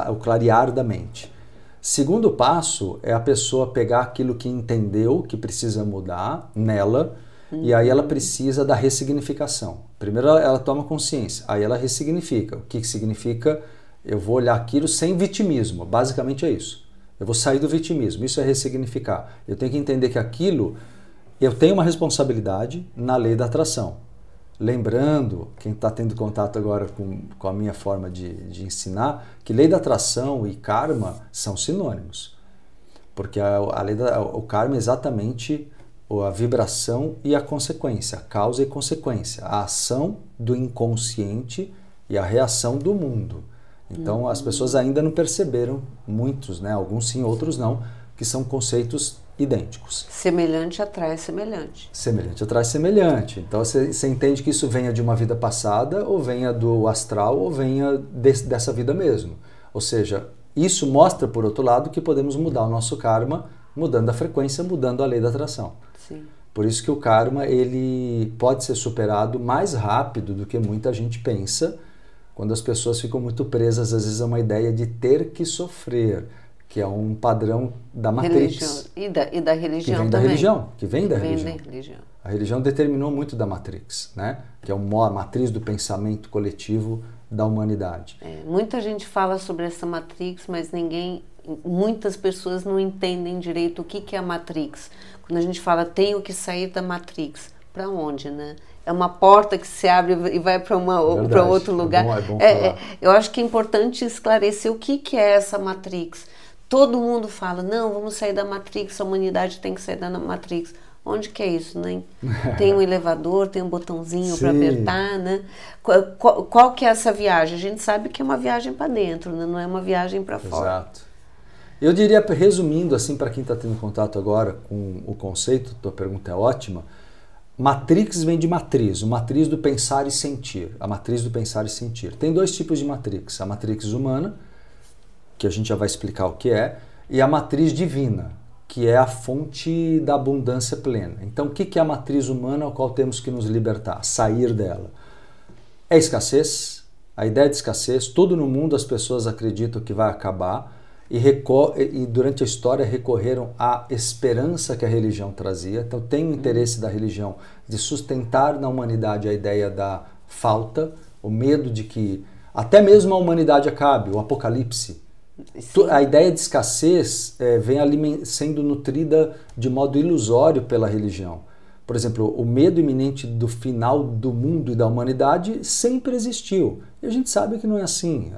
o clarear da mente. Segundo passo é a pessoa pegar aquilo que entendeu que precisa mudar nela, e aí ela precisa da ressignificação. Primeiro ela toma consciência, aí ela ressignifica. O que significa? Eu vou olhar aquilo sem vitimismo, basicamente é isso. Eu vou sair do vitimismo, isso é ressignificar. Eu tenho que entender que aquilo, eu tenho uma responsabilidade na lei da atração. Lembrando, quem está tendo contato agora com a minha forma de ensinar, que lei da atração e karma são sinônimos. Porque o karma é exatamente a vibração e a consequência, a causa e consequência, a ação do inconsciente e a reação do mundo. Então, as pessoas ainda não perceberam, muitos, né? Alguns sim, outros não, que são conceitos idênticos. Semelhante atrai semelhante. Semelhante atrai semelhante. Então, você entende que isso venha de uma vida passada, ou venha do astral, ou venha dessa vida mesmo. Ou seja, isso mostra, por outro lado, que podemos mudar o nosso karma, mudando a frequência, mudando a lei da atração. Sim. Por isso que o karma ele pode ser superado mais rápido do que muita gente pensa, quando as pessoas ficam muito presas, às vezes, a uma ideia de ter que sofrer, que é um padrão da Matrix. E da religião que vem também. Da religião, que vem da religião. A religião determinou muito da Matrix, né? Que é a matriz do pensamento coletivo da humanidade. Muita gente fala sobre essa Matrix, mas muitas pessoas não entendem direito o que é a Matrix. Quando a gente fala, tenho que sair da Matrix, para onde, né? É uma porta que se abre e vai para outro lugar. É bom falar. Eu acho que é importante esclarecer o que é essa Matrix. Todo mundo fala, não, vamos sair da Matrix, a humanidade tem que sair da Matrix. Onde que é isso, né? Tem um elevador, tem um botãozinho para apertar, né? Qual que é essa viagem? A gente sabe que é uma viagem para dentro, né? Não é uma viagem para fora. Exato. Eu diria, resumindo assim, para quem está tendo contato agora com o conceito, tua pergunta é ótima, Matrix vem de matriz, o matriz do pensar e sentir, a matriz do pensar e sentir. Tem 2 tipos de matrix, a matrix humana, que a gente já vai explicar o que é, e a matriz divina, que é a fonte da abundância plena. Então, o que é a matriz humana ao qual temos que nos libertar, sair dela? É escassez, a ideia de escassez, tudo no mundo as pessoas acreditam que vai acabar, e durante a história recorreram à esperança que a religião trazia. Então tem o interesse da religião de sustentar na humanidade a ideia da falta, o medo de que até mesmo a humanidade acabe, o apocalipse. Sim. A ideia de escassez vem sendo nutrida de modo ilusório pela religião. Por exemplo, o medo iminente do final do mundo e da humanidade sempre existiu. E a gente sabe que não é assim.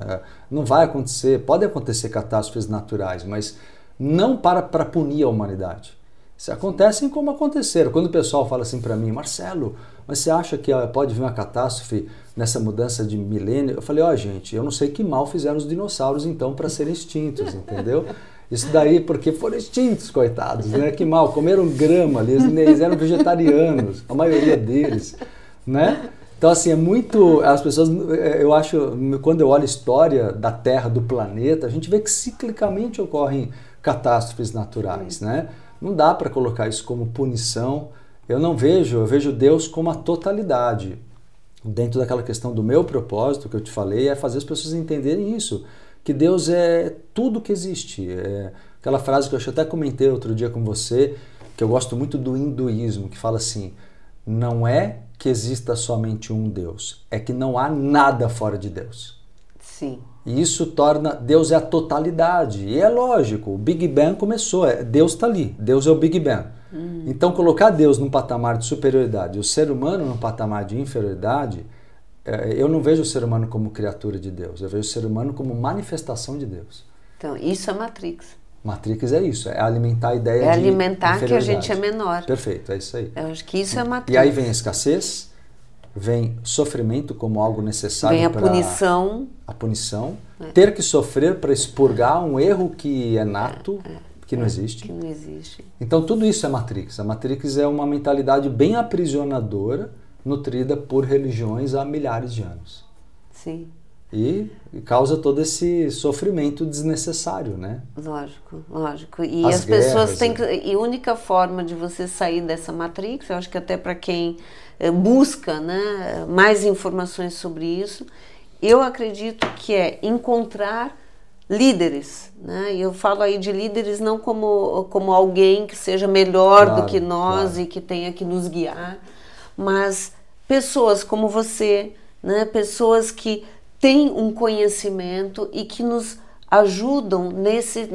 Não vai acontecer, podem acontecer catástrofes naturais, mas não para punir a humanidade. Se acontecem como aconteceram. Quando o pessoal fala assim para mim, Marcelo, mas você acha que pode vir uma catástrofe nessa mudança de milênio? Eu falei, ó, gente, eu não sei que mal fizeram os dinossauros então para serem extintos, entendeu? Isso daí porque foram extintos, coitados, né? Que mal, comeram grama ali, eles eram vegetarianos, a maioria deles, né? Então, assim, é muito... As pessoas, eu acho, quando eu olho a história da Terra, do planeta, a gente vê que ciclicamente ocorrem catástrofes naturais, né? Não dá para colocar isso como punição. Eu vejo Deus como a totalidade. Dentro daquela questão do meu propósito, que eu te falei, é fazer as pessoas entenderem isso, que Deus é tudo que existe. É aquela frase que eu até comentei outro dia com você, que eu gosto muito do hinduísmo, que fala assim, não é que exista somente um Deus, é que não há nada fora de Deus. Sim. E isso torna... Deus é a totalidade. E é lógico, o Big Bang começou, Deus está ali, Deus é o Big Bang. Então colocar Deus num patamar de superioridade e o ser humano num patamar de inferioridade, eu não vejo o ser humano como criatura de Deus, eu vejo o ser humano como manifestação de Deus. Então, isso é Matrix. Matrix é isso, é alimentar a ideia de alimentar que a gente é menor. Perfeito, é isso aí. Eu acho que isso é Matrix. E aí vem a escassez, vem sofrimento como algo necessário para... Vem a punição. A punição. Ter que sofrer para expurgar um erro que é nato, que não existe. Que não existe. Então tudo isso é Matrix. A Matrix é uma mentalidade bem aprisionadora, nutrida por religiões há milhares de anos. Sim. E causa todo esse sofrimento desnecessário, né? Lógico, lógico. E As as pessoas guerras, têm que... E a única forma de você sair dessa Matrix, eu acho que até para quem busca, né, mais informações sobre isso, eu acredito que é encontrar líderes, né? E eu falo aí de líderes não como alguém que seja melhor do que nós e que tenha que nos guiar, mas pessoas como você, né? Pessoas que têm um conhecimento e que nos ajudam nesse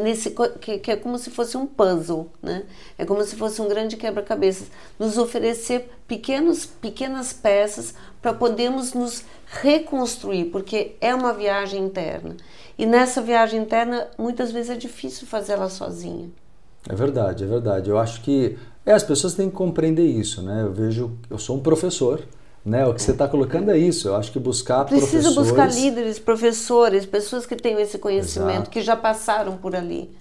que é como se fosse um puzzle, né? É como se fosse um grande quebra-cabeças, nos oferecer pequenas peças para podermos nos reconstruir, porque é uma viagem interna. E nessa viagem interna, muitas vezes é difícil fazer ela sozinha. É verdade, é verdade. Eu acho que as pessoas têm que compreender isso, né? Eu sou um professor, né? O que você está colocando é isso. Eu acho que buscar professores... Precisa buscar líderes, professores, pessoas que tenham esse conhecimento, exato, que já passaram por ali.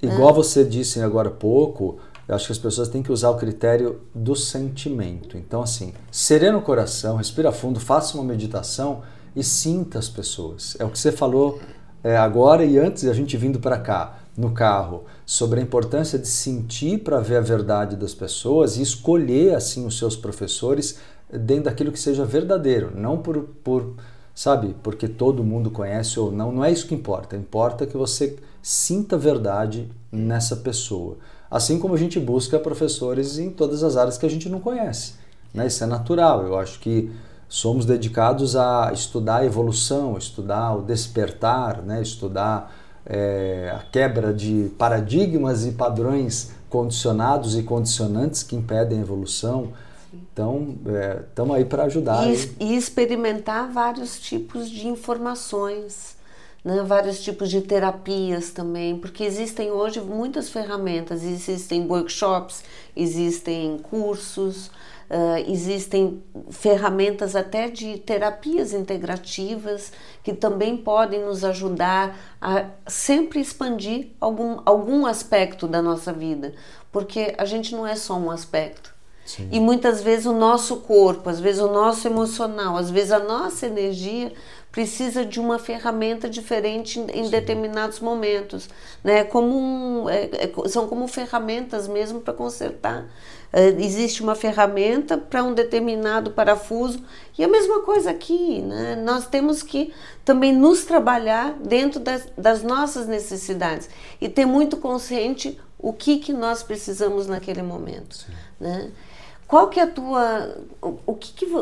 Igual você disse agora há pouco, eu acho que as pessoas têm que usar o critério do sentimento. Então, assim, serena o coração, respira fundo, faça uma meditação e sinta as pessoas. É o que você falou agora e antes a gente vindo para cá, no carro, sobre a importância de sentir para ver a verdade das pessoas e escolher, assim, os seus professores dentro daquilo que seja verdadeiro, não sabe, porque todo mundo conhece ou não, não é isso que importa. Importa que você sinta verdade nessa pessoa. Assim como a gente busca professores em todas as áreas que a gente não conhece, né? Isso é natural. Eu acho que somos dedicados a estudar a evolução, estudar o despertar, né? Estudar a quebra de paradigmas e padrões condicionados e condicionantes que impedem a evolução. Então, estamos aí para ajudar. E experimentar vários tipos de informações, né? Vários tipos de terapias também, porque existem hoje muitas ferramentas, existem workshops, existem cursos, existem ferramentas até de terapias integrativas que também podem nos ajudar a sempre expandir algum aspecto da nossa vida, porque a gente não é só um aspecto. Sim. E muitas vezes o nosso corpo, às vezes o nosso emocional, às vezes a nossa energia precisa de uma ferramenta diferente em Sim. determinados momentos, né? São como ferramentas mesmo para consertar. Existe uma ferramenta para um determinado parafuso e a mesma coisa aqui, né? Nós temos que também nos trabalhar dentro das nossas necessidades e ter muito consciente o que nós precisamos naquele momento, Sim. né? Qual que é a tua...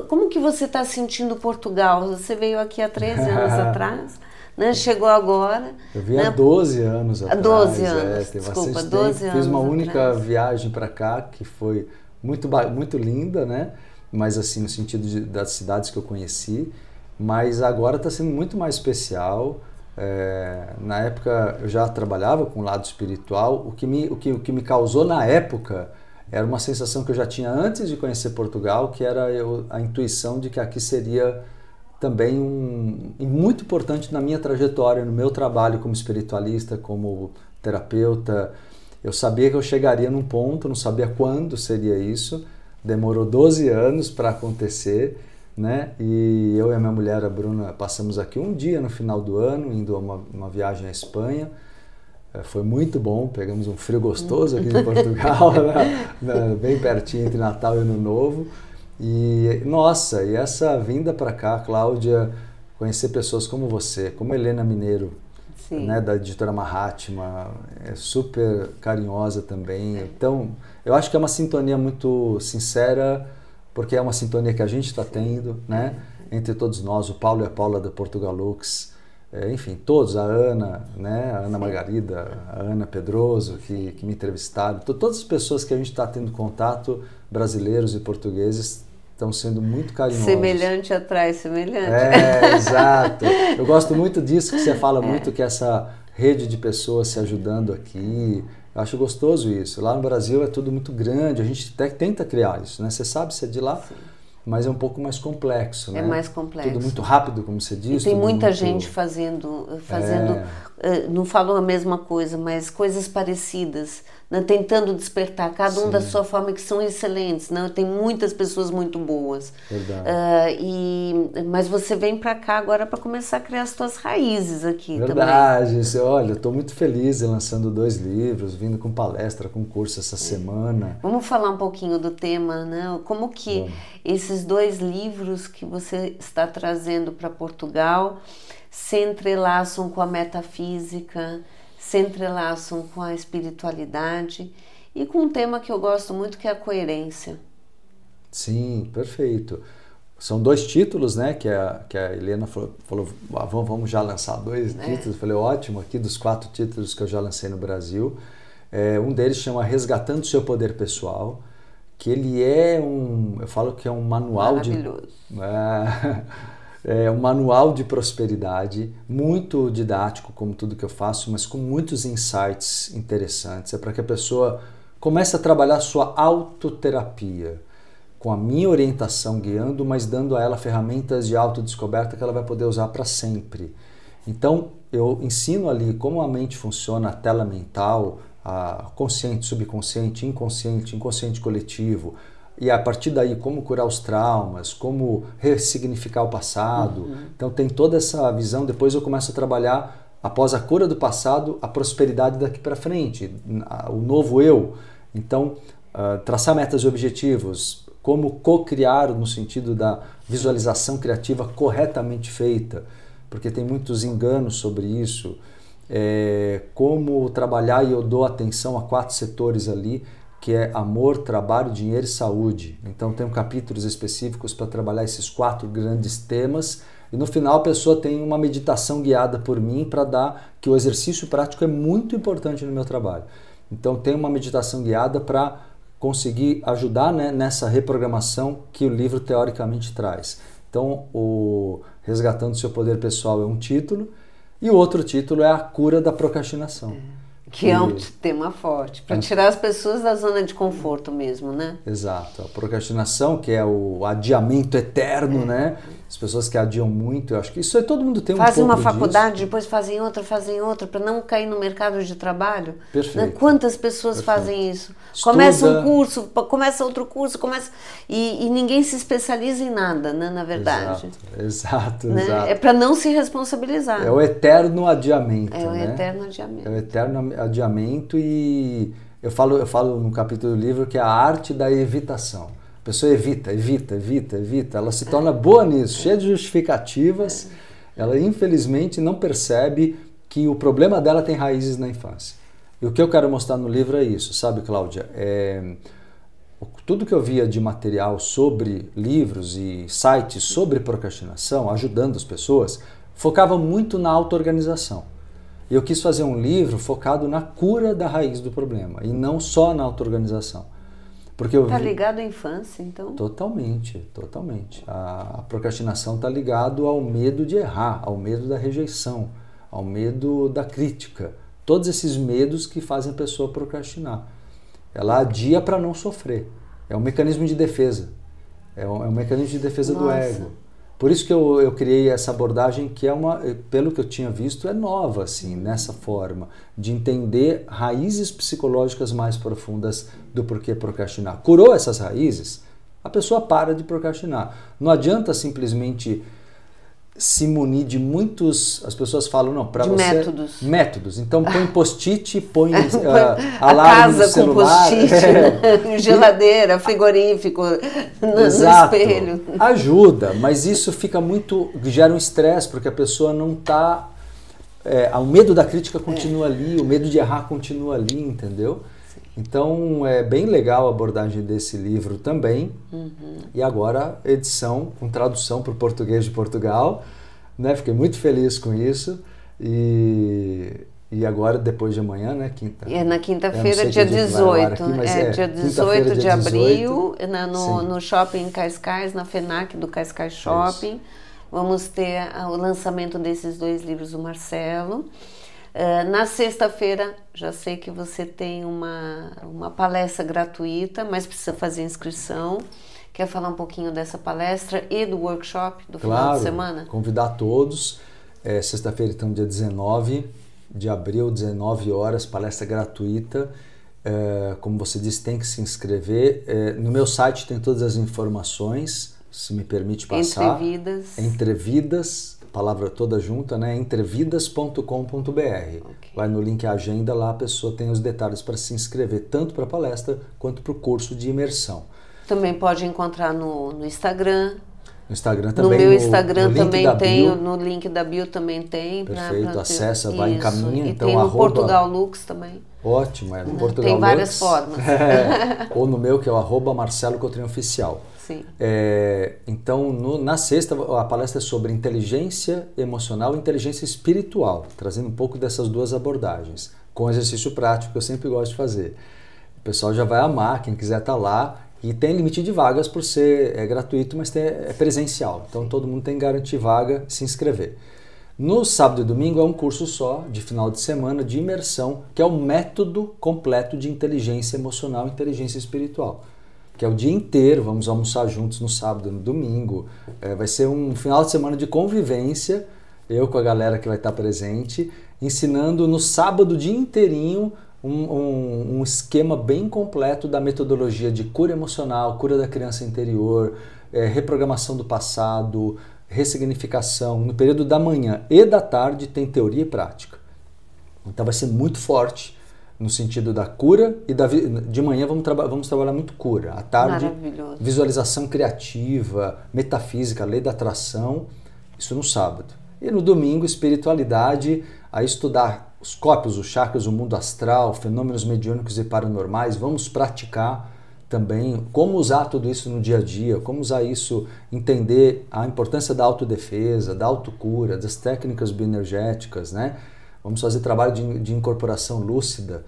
como que você está sentindo Portugal? Você veio aqui há 13 anos atrás, né? Chegou agora. Eu vim há 12 anos atrás. 12 anos, desculpa, 12 anos. Fiz uma única viagem para cá, que foi muito linda, né? Mas assim, no sentido das cidades que eu conheci. Mas agora está sendo muito mais especial. Na época eu já trabalhava com o lado espiritual. O que me causou na época era uma sensação que eu já tinha antes de conhecer Portugal, que era a intuição de que aqui seria também muito importante na minha trajetória, no meu trabalho como espiritualista, como terapeuta. Eu sabia que eu chegaria num ponto, não sabia quando seria isso. Demorou 12 anos para acontecer, né? E eu e a minha mulher, a Bruna, passamos aqui um dia no final do ano, indo a uma viagem à Espanha. Foi muito bom, pegamos um frio gostoso aqui de Portugal, bem pertinho entre Natal e Ano Novo. E, nossa, e essa vinda para cá, Cláudia, conhecer pessoas como você, como Helena Mineiro, né, da editora Mahatma, é super carinhosa também. Então, eu acho que é uma sintonia muito sincera, porque é uma sintonia que a gente está tendo, né, entre todos nós, o Paulo e a Paula da Portugalux, enfim, todos, a Ana, né, a Ana Margarida, a Ana Pedroso, que me entrevistaram, todas as pessoas que a gente está tendo contato, brasileiros e portugueses, estão sendo muito carinhosos. Semelhante atrai semelhante. Exato. Eu gosto muito disso que você fala muito, que essa rede de pessoas se ajudando aqui. Eu acho gostoso isso. Lá no Brasil é tudo muito grande, a gente até tenta criar isso, né? Você sabe, você é de lá, mas é um pouco mais complexo, né? É mais complexo. Tudo muito rápido, como você disse. E tem muita gente fazendo não falam a mesma coisa, mas coisas parecidas, né? Tentando despertar, cada um da sua forma, que são excelentes, né? Tem muitas pessoas muito boas. Verdade. Mas você vem para cá agora para começar a criar as suas raízes aqui. Verdade. Também. Olha, eu estou muito feliz lançando 2 livros, vindo com palestra, com curso essa semana. Vamos falar um pouquinho do tema, né? Como que esses 2 livros que você está trazendo para Portugal se entrelaçam com a metafísica, se entrelaçam com a espiritualidade e com um tema que eu gosto muito, que é a coerência. Sim, perfeito. São 2 títulos, né, que a Helena falou vamos já lançar 2 títulos. Eu falei, ótimo, aqui dos 4 títulos que eu já lancei no Brasil. Um deles chama Resgatando o Seu Poder Pessoal, que ele eu falo que é um manual maravilhoso. É um manual de prosperidade, muito didático, como tudo que eu faço, mas com muitos insights interessantes. É para que a pessoa comece a trabalhar a sua autoterapia, com a minha orientação guiando, mas dando a ela ferramentas de autodescoberta que ela vai poder usar para sempre. Então, eu ensino ali como a mente funciona, a tela mental, a consciente, subconsciente, inconsciente coletivo, e a partir daí como curar os traumas, como ressignificar o passado. Então tem toda essa visão. Depois eu começo a trabalhar, após a cura do passado, a prosperidade daqui para frente, o novo eu. Então traçar metas e objetivos, como co-criar no sentido da visualização criativa corretamente feita, porque tem muitos enganos sobre isso. Como trabalhar, e eu dou atenção a 4 setores ali, que é amor, trabalho, dinheiro e saúde. Então tem capítulos específicos para trabalhar esses 4 grandes temas, e no final a pessoa tem uma meditação guiada por mim para dar, que o exercício prático é muito importante no meu trabalho. Então tem uma meditação guiada para conseguir ajudar, né, nessa reprogramação que o livro teoricamente traz. Então o Resgatando o Seu Poder Pessoal é um título, e o outro título é A Cura da Procrastinação. Que é um tema forte, para tirar as pessoas da zona de conforto mesmo, né? Exato. A procrastinação, que é o adiamento eterno, né? As pessoas que adiam muito, eu acho que isso aí todo mundo tem um pouco disso. Fazem uma faculdade, depois fazem outra, para não cair no mercado de trabalho. Perfeito. Né? Quantas pessoas fazem isso? Começa um curso, começa outro curso, e ninguém se especializa em nada, né, na verdade. Exato. É para não se responsabilizar. É o eterno adiamento. É o eterno adiamento. É o eterno adiamento, e eu falo no capítulo do livro que é a arte da evitação. A pessoa evita, ela se torna boa nisso, cheia de justificativas, ela infelizmente não percebe que o problema dela tem raízes na infância. E o que eu quero mostrar no livro é isso, sabe, Cláudia? Tudo que eu via de material sobre livros e sites sobre procrastinação, ajudando as pessoas, focava muito na auto-organização. E eu quis fazer um livro focado na cura da raiz do problema, e não só na auto-organização. Está ligado à infância, então? Totalmente. A procrastinação está ligado ao medo de errar, ao medo da rejeição, ao medo da crítica. Todos esses medos que fazem a pessoa procrastinar. Ela adia para não sofrer. É um mecanismo de defesa. É um mecanismo de defesa do ego. Por isso que eu criei essa abordagem que pelo que eu tinha visto, é nova, assim, nessa forma, de entender raízes psicológicas mais profundas do porquê procrastinar. Curou essas raízes, a pessoa para de procrastinar. Não adianta simplesmente se munir de muitos... As pessoas falam, não, para você... Métodos. Métodos. Então põe post-it, põe alarme no celular. Com post-it, geladeira, frigorífico, no espelho. Ajuda, mas isso fica muito... gera um estresse, porque a pessoa não está... o medo da crítica continua ali, o medo de errar continua ali, entendeu? Então é bem legal a abordagem desse livro também. E agora edição com tradução para o português de Portugal, né? Fiquei muito feliz com isso. E agora depois de amanhã, né? Quinta. Na quinta-feira, dia 18. Aqui, dia 18 de abril, no Shopping Cascais, na FENAC do Cascais Shopping. Vamos ter o lançamento desses 2 livros do Marcelo. Na sexta-feira, já sei que você tem uma palestra gratuita, mas precisa fazer inscrição. Quer falar um pouquinho dessa palestra e do workshop do final de semana? Convidar todos. Sexta-feira, então, dia 19 de abril, 19 horas, palestra gratuita. Como você disse, tem que se inscrever. No meu site tem todas as informações, se me permite passar. Entrevidas. Palavra toda junta, né? Entrevidas.com.br. Vai no link Agenda, lá a pessoa tem os detalhes para se inscrever, tanto para a palestra quanto para o curso de imersão. Também pode encontrar no Instagram. No Instagram também. No meu Instagram também tem, no link da bio também tem. Perfeito, acessa, vai, encaminha. E então, tem no Portugal Lux também. Ótimo, no Portugal tem várias Lux, formas. Ou no meu, que é o @Marcelo Cotrim Oficial. Sim. Então, na sexta, a palestra é sobre inteligência emocional e inteligência espiritual, trazendo um pouco dessas duas abordagens, com exercício prático que eu sempre gosto de fazer. O pessoal já vai amar, quem quiser estar lá, e tem limite de vagas por ser gratuito, mas é presencial, então todo mundo tem que garantir vaga e se inscrever. No sábado e domingo é um curso só, de final de semana, de imersão, que é o método completo de inteligência emocional e inteligência espiritual. Que é o dia inteiro, vamos almoçar juntos no sábado, no domingo. Vai ser um final de semana de convivência, eu com a galera que vai estar presente, ensinando no sábado o dia inteirinho um esquema bem completo da metodologia de cura emocional, cura da criança interior, reprogramação do passado, ressignificação. No período da manhã e da tarde tem teoria e prática. Então vai ser muito forte no sentido da cura e de manhã vamos trabalhar muito cura. À tarde, visualização criativa, metafísica, lei da atração, isso no sábado. E no domingo, espiritualidade, a estudar os corpos, os chakras, o mundo astral, fenômenos mediúnicos e paranormais. Vamos praticar também como usar tudo isso no dia a dia, como usar isso, entender a importância da autodefesa, da autocura, das técnicas bioenergéticas, né? Vamos fazer trabalho de incorporação lúcida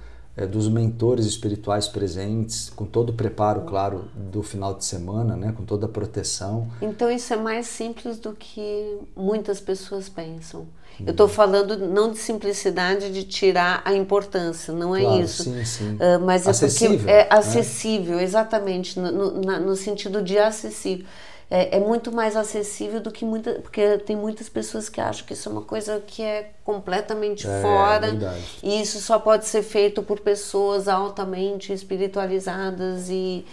dos mentores espirituais presentes, com todo o preparo, claro, do final de semana, né? Com toda a proteção. Então isso é mais simples do que muitas pessoas pensam. Eu estou falando não de simplicidade de tirar a importância, não é claro, isso. Sim, sim. Mas é acessível, porque é acessível, né? Exatamente, no sentido de acessível. É muito mais acessível do que porque tem muitas pessoas que acham que isso é uma coisa que é completamente fora, e isso só pode ser feito por pessoas altamente espiritualizadas e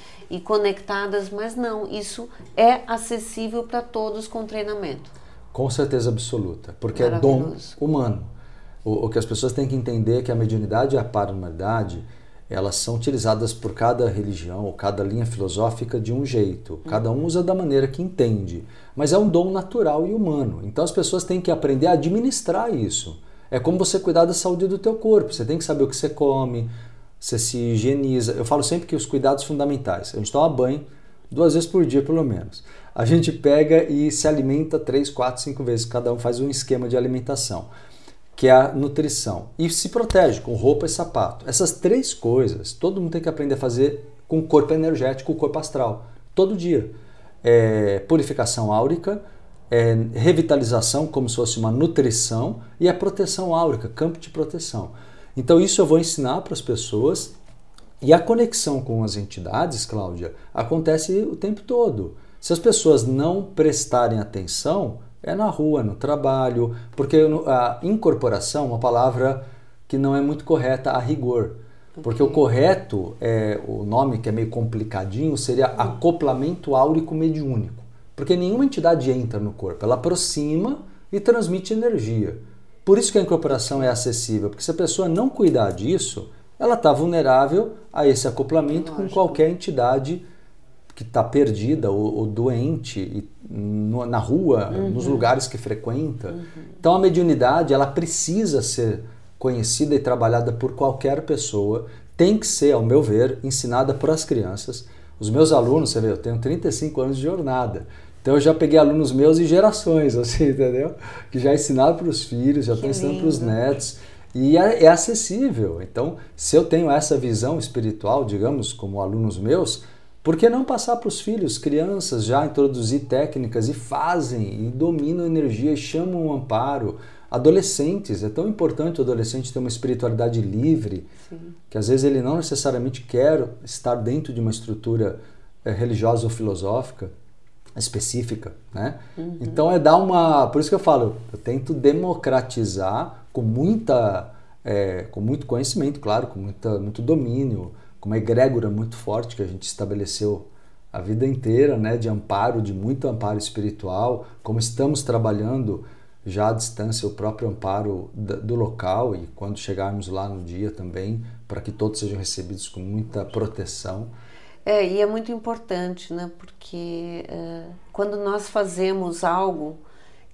conectadas, mas não, isso é acessível para todos com treinamento. Com certeza absoluta, porque é dom humano. O que as pessoas têm que entender é que a mediunidade e a paranormalidade, elas são utilizadas por cada religião ou cada linha filosófica de um jeito. Cada um usa da maneira que entende. Mas é um dom natural e humano. Então as pessoas têm que aprender a administrar isso. É como você cuidar da saúde do teu corpo. Você tem que saber o que você come, você se higieniza. Eu falo sempre que os cuidados fundamentais. A gente toma banho 2 vezes por dia, pelo menos. A gente pega e se alimenta 3, 4, 5 vezes. Cada um faz um esquema de alimentação, que é a nutrição, e se protege com roupa e sapato. Essas 3 coisas, todo mundo tem que aprender a fazer com o corpo energético, o corpo astral, todo dia. Purificação áurica, é revitalização, como se fosse uma nutrição, e é proteção áurica, campo de proteção. Então isso eu vou ensinar para as pessoas, e a conexão com as entidades, Cláudia, acontece o tempo todo. Se as pessoas não prestarem atenção, é na rua, no trabalho, porque a incorporação é uma palavra que não é muito correta a rigor. Porque o correto, o nome que é meio complicadinho, seria acoplamento áurico mediúnico. Porque nenhuma entidade entra no corpo, ela aproxima e transmite energia. Por isso que a incorporação é acessível, porque se a pessoa não cuidar disso, ela está vulnerável a esse acoplamento com qualquer entidade que está perdida ou doente na rua, nos lugares que frequenta. Então a mediunidade, ela precisa ser conhecida e trabalhada por qualquer pessoa, tem que ser, ao meu ver, ensinada para as crianças. Os meus alunos, você vê, eu tenho 35 anos de jornada, então eu já peguei alunos meus e gerações, assim, entendeu? Que já ensinaram para os filhos, já estão ensinando para os netos, e é acessível. Então, se eu tenho essa visão espiritual, digamos, como alunos meus, por que não passar para os filhos, crianças, já introduzir técnicas e fazem, e dominam a energia e chamam o amparo? Adolescentes, é tão importante o adolescente ter uma espiritualidade livre, que às vezes ele não necessariamente quer estar dentro de uma estrutura religiosa ou filosófica específica, né? Então é dar uma... Por isso que eu falo, eu tento democratizar com muito conhecimento, claro, com muito domínio, com uma egrégora muito forte que a gente estabeleceu a vida inteira, né? De amparo, de muito amparo espiritual, como estamos trabalhando já à distância o próprio amparo do local, e quando chegarmos lá no dia também, para que todos sejam recebidos com muita proteção. E é muito importante, né? Porque quando nós fazemos algo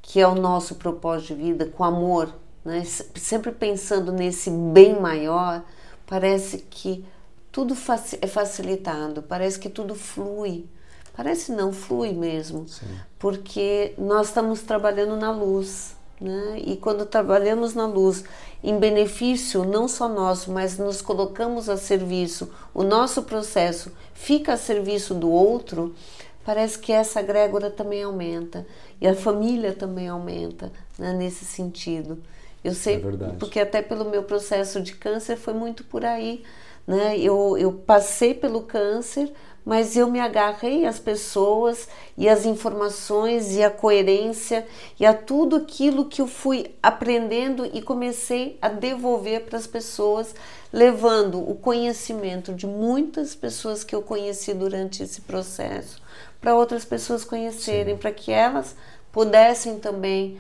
que é o nosso propósito de vida, com amor, né? Sempre pensando nesse bem maior, parece que tudo é facilitado, parece que tudo flui. Parece não, flui mesmo. Sim. Porque nós estamos trabalhando na luz, né? E quando trabalhamos na luz, em benefício não só nosso, mas nos colocamos a serviço, o nosso processo fica a serviço do outro, parece que essa egrégora também aumenta, e a família também aumenta, né, nesse sentido. Eu sei, porque até pelo meu processo de câncer foi muito por aí, né? Eu passei pelo câncer, mas eu me agarrei às pessoas e às informações e à coerência e a tudo aquilo que eu fui aprendendo e comecei a devolver para as pessoas, levando o conhecimento de muitas pessoas que eu conheci durante esse processo para outras pessoas conhecerem, para que elas pudessem também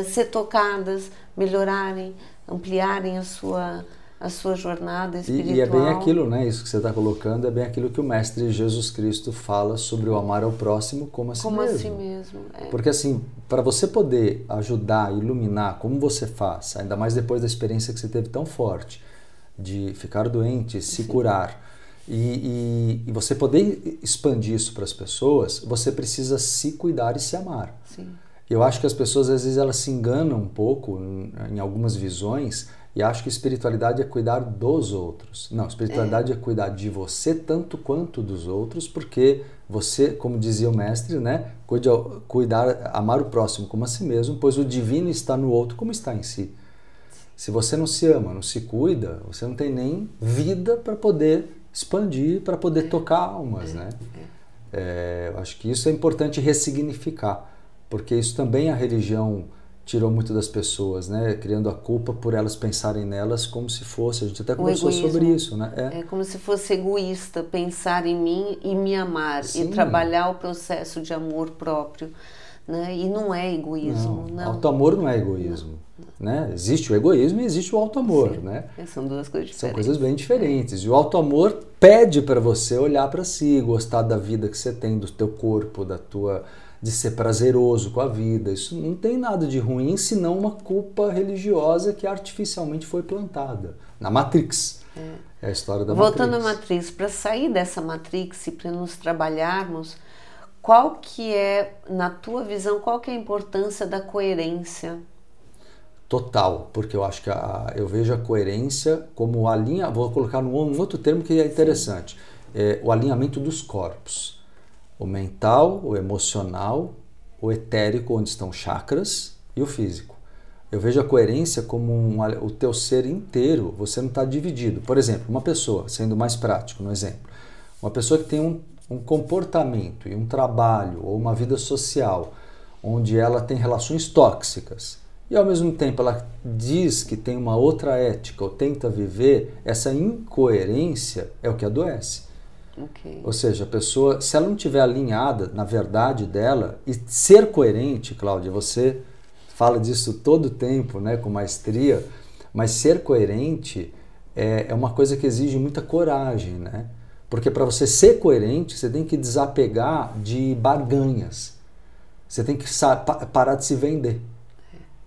ser tocadas, melhorarem, ampliarem a sua jornada espiritual. E é bem aquilo, né? Isso que você está colocando é bem aquilo que o Mestre Jesus Cristo fala sobre o amar ao próximo como a si mesmo. Como a si mesmo. Porque assim, para você poder ajudar, iluminar, como você faz, ainda mais depois da experiência que você teve tão forte, de ficar doente, se curar, e você poder expandir isso para as pessoas, você precisa se cuidar e se amar. Sim. Eu acho que as pessoas, às vezes, elas se enganam um pouco em algumas visões, e acho que espiritualidade é cuidar dos outros. Não, espiritualidade é cuidar de você tanto quanto dos outros, porque você, como dizia o mestre, né, amar o próximo como a si mesmo, pois o divino está no outro como está em si. Se você não se ama, não se cuida, você não tem nem vida para poder expandir, para poder tocar almas, né? Eu acho que isso é importante ressignificar, porque isso também a religião tirou muito das pessoas, né? Criando a culpa por elas pensarem nelas como se fosse. A gente até conversou sobre isso, né? É como se fosse egoísta pensar em mim e me amar. Sim. E trabalhar o processo de amor próprio, né? E não é egoísmo. Não. Auto-amor não é egoísmo. Não. Né? Existe o egoísmo e existe o auto-amor, né? São duas coisas diferentes. São coisas bem diferentes. E o auto-amor pede para você olhar para si, gostar da vida que você tem, do teu corpo, de ser prazeroso com a vida. Isso não tem nada de ruim, senão uma culpa religiosa que artificialmente foi plantada. Na Matrix. É a história da Matrix. Voltando à Matrix, para sair dessa Matrix e para nos trabalharmos, qual que é, na tua visão, qual que é a importância da coerência? Total, porque eu acho que eu vejo a coerência como vou colocar um outro termo que é interessante, o alinhamento dos corpos. O mental, o emocional, o etérico, onde estão os chakras, e o físico. Eu vejo a coerência como o teu ser inteiro, você não está dividido. Por exemplo, uma pessoa, sendo mais prático no exemplo, uma pessoa que tem um comportamento e um trabalho ou uma vida social onde ela tem relações tóxicas e ao mesmo tempo ela diz que tem uma outra ética ou tenta viver, essa incoerência é o que adoece. Okay. Ou seja, a pessoa, se ela não estiver alinhada na verdade dela, e ser coerente, Cláudia, você fala disso todo o tempo, né, com maestria, mas ser coerente é uma coisa que exige muita coragem, né? Porque para você ser coerente, você tem que desapegar de barganhas. Você tem que parar de se vender.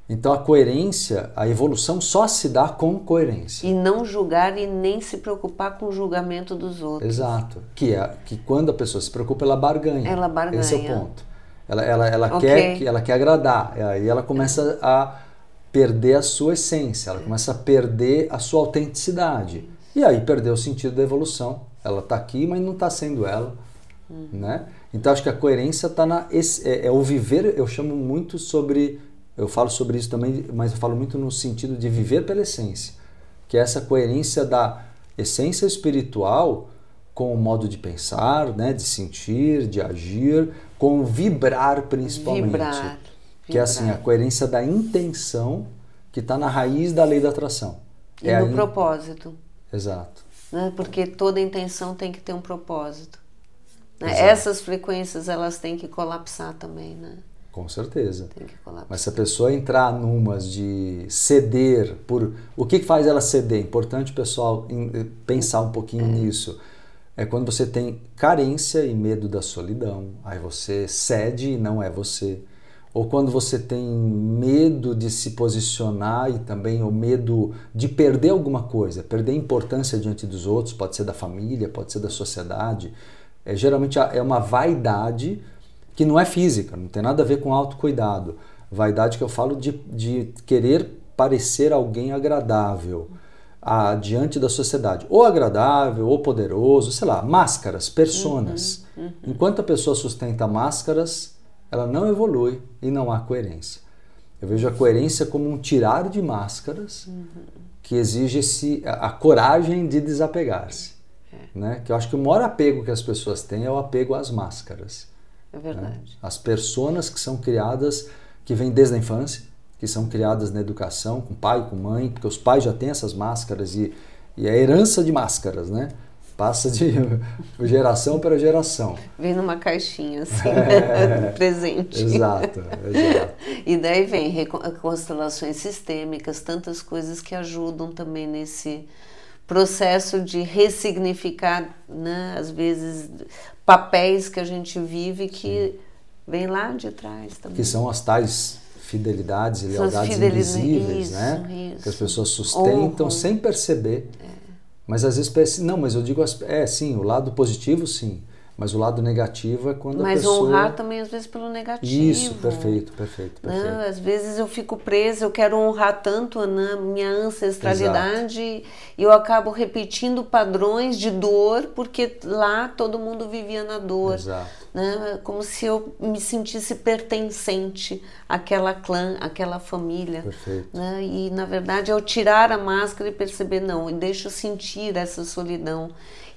Então a coerência, a evolução só se dá com coerência. E não julgar e nem se preocupar com o julgamento dos outros. Exato. Que quando a pessoa se preocupa, ela barganha. Ela barganha. Esse é o ponto. Ela quer agradar. Aí ela começa a perder a sua essência, ela começa a perder a sua autenticidade. E aí perdeu o sentido da evolução. Ela está aqui, mas não está sendo ela. Né? Então acho que a coerência está o viver, eu chamo muito sobre... Eu falo sobre isso também, mas eu falo muito no sentido de viver pela essência, que é essa coerência da essência espiritual com o modo de pensar, né, de sentir, de agir, com o vibrar principalmente. Vibrar. Que é assim, a coerência da intenção que está na raiz da lei da atração. E no propósito. Exato. Né? Porque toda intenção tem que ter um propósito. Né? Exato. Essas frequências elas têm que colapsar também, né? Com certeza. Tem que colapsar. Mas se a pessoa entrar numas de ceder por... O que faz ela ceder? É importante o pessoal pensar um pouquinho nisso. É quando você tem carência e medo da solidão. Aí você cede e não é você. Ou quando você tem medo de se posicionar e também o medo de perder alguma coisa. Perder importância diante dos outros. Pode ser da família, pode ser da sociedade. Geralmente é uma vaidade... que não é física, não tem nada a ver com autocuidado. Vaidade que eu falo de querer parecer alguém agradável diante da sociedade. Ou agradável, ou poderoso, sei lá, máscaras, personas. Enquanto a pessoa sustenta máscaras, ela não evolui e não há coerência. Eu vejo a coerência como um tirar de máscaras que exige a coragem de desapegar-se. Né? Que eu acho que o maior apego que as pessoas têm é o apego às máscaras. É verdade. Né? As personas que são criadas, que vêm desde a infância, que são criadas na educação, com pai, com mãe, porque os pais já têm essas máscaras e a herança de máscaras, né? Passa de geração para geração. Vem numa caixinha assim, presente. Exato. E daí vem constelações sistêmicas, tantas coisas que ajudam também nesse processo de ressignificar, né, às vezes, papéis que a gente vive que vem lá de trás também. Que são as tais fidelidades e lealdades invisíveis, isso, né? Isso. Que as pessoas sustentam sem perceber. Mas às vezes, não, mas eu digo, sim, o lado positivo sim, mas o lado negativo é quando a pessoa... Mas honrar também às vezes pelo negativo. Isso, perfeito. Não, às vezes eu fico presa, eu quero honrar tanto na minha ancestralidade e eu acabo repetindo padrões de dor, porque lá todo mundo vivia na dor. Exato. Né? Como se eu me sentisse pertencente àquela clã, àquela família. Perfeito. Né? E na verdade é eu tirar a máscara e perceber, não, e deixa eu sentir essa solidão.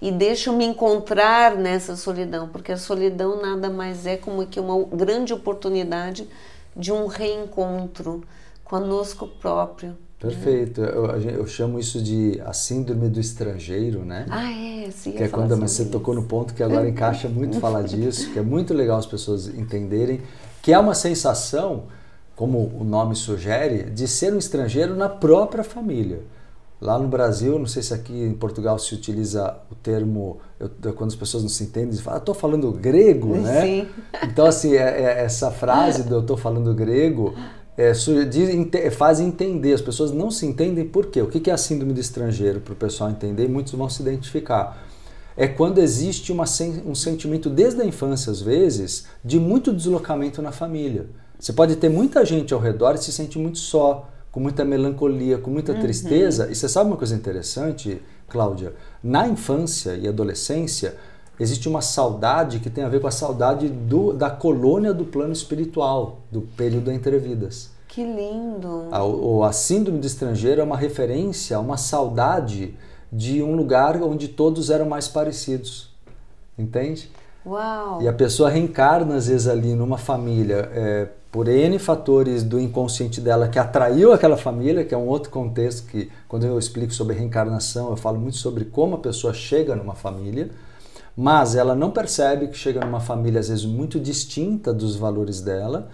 E deixa eu me encontrar nessa solidão, porque a solidão nada mais é como que uma grande oportunidade de um reencontro conosco próprio. Perfeito. Eu chamo isso de a síndrome do estrangeiro, né? Sim. Que é quando você tocou no ponto que agora encaixa muito falar disso, que é muito legal as pessoas entenderem, que é uma sensação, como o nome sugere, de ser um estrangeiro na própria família. Lá no Brasil, não sei se aqui em Portugal se utiliza o termo, quando as pessoas não se entendem, eles falam, estou falando grego, né? Sim. Então, assim, essa frase do eu estou falando grego faz entender, as pessoas não se entendem por quê. O que é a síndrome do estrangeiro, para o pessoal entender, muitos vão se identificar. É quando existe um sentimento desde a infância, às vezes, de muito deslocamento na família. Você pode ter muita gente ao redor e se sente muito só, com muita melancolia, com muita tristeza. E você sabe uma coisa interessante, Cláudia? Na infância e adolescência, existe uma saudade que tem a ver com a saudade da colônia do plano espiritual, do período entre vidas. Que lindo! A síndrome do estrangeiro é uma referência a uma saudade de um lugar onde todos eram mais parecidos. Entende? Uau! E a pessoa reencarna, às vezes, ali numa família, por N fatores do inconsciente dela que atraiu aquela família, que é um outro contexto que, quando eu explico sobre reencarnação, eu falo muito sobre como a pessoa chega numa família, mas ela não percebe que chega numa família, às vezes, muito distinta dos valores dela,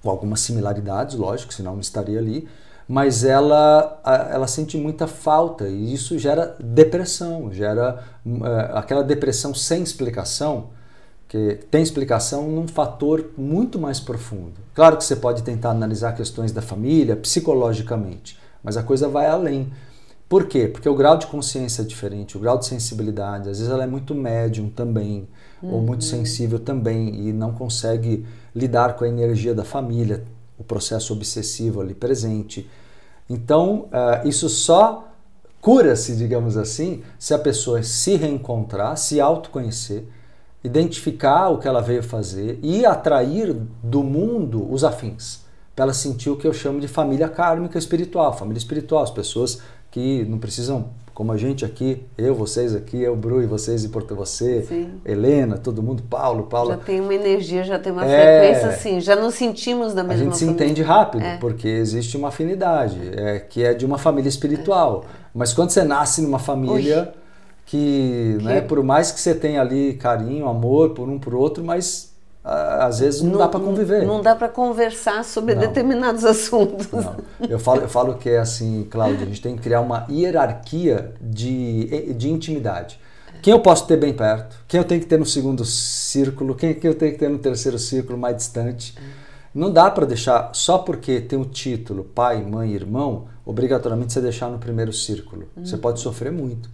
com algumas similaridades, lógico, senão não estaria ali, mas ela sente muita falta e isso gera depressão, gera aquela depressão sem explicação, que tem explicação num fator muito mais profundo. Claro que você pode tentar analisar questões da família psicologicamente, mas a coisa vai além. Por quê? Porque o grau de consciência é diferente, o grau de sensibilidade, às vezes ela é muito médium também, ou muito sensível também, e não consegue lidar com a energia da família, o processo obsessivo ali presente. Então, isso só cura-se, digamos assim, se a pessoa se reencontrar, se autoconhecer, identificar o que ela veio fazer e atrair do mundo os afins, para ela sentir o que eu chamo de família kármica espiritual, as pessoas que não precisam, como a gente aqui, eu, vocês aqui, eu, Bru, e vocês e Porto você, sim. Helena, todo mundo, Paulo. Já tem uma energia, já tem uma frequência assim, já nos sentimos da mesma família. A gente se entende rápido, porque existe uma afinidade, que é de uma família espiritual. Mas quando você nasce numa família que, né, por mais que você tenha ali carinho, amor por um por outro, mas às vezes não dá para conviver. Não dá para conversar sobre determinados assuntos. Não. Eu falo que é assim, Cláudia, a gente tem que criar uma hierarquia de intimidade. Quem eu posso ter bem perto, quem eu tenho que ter no segundo círculo, quem eu tenho que ter no terceiro círculo mais distante. Não dá para deixar, só porque tem o título pai, mãe, irmão, obrigatoriamente você deixar no primeiro círculo. Você pode sofrer muito.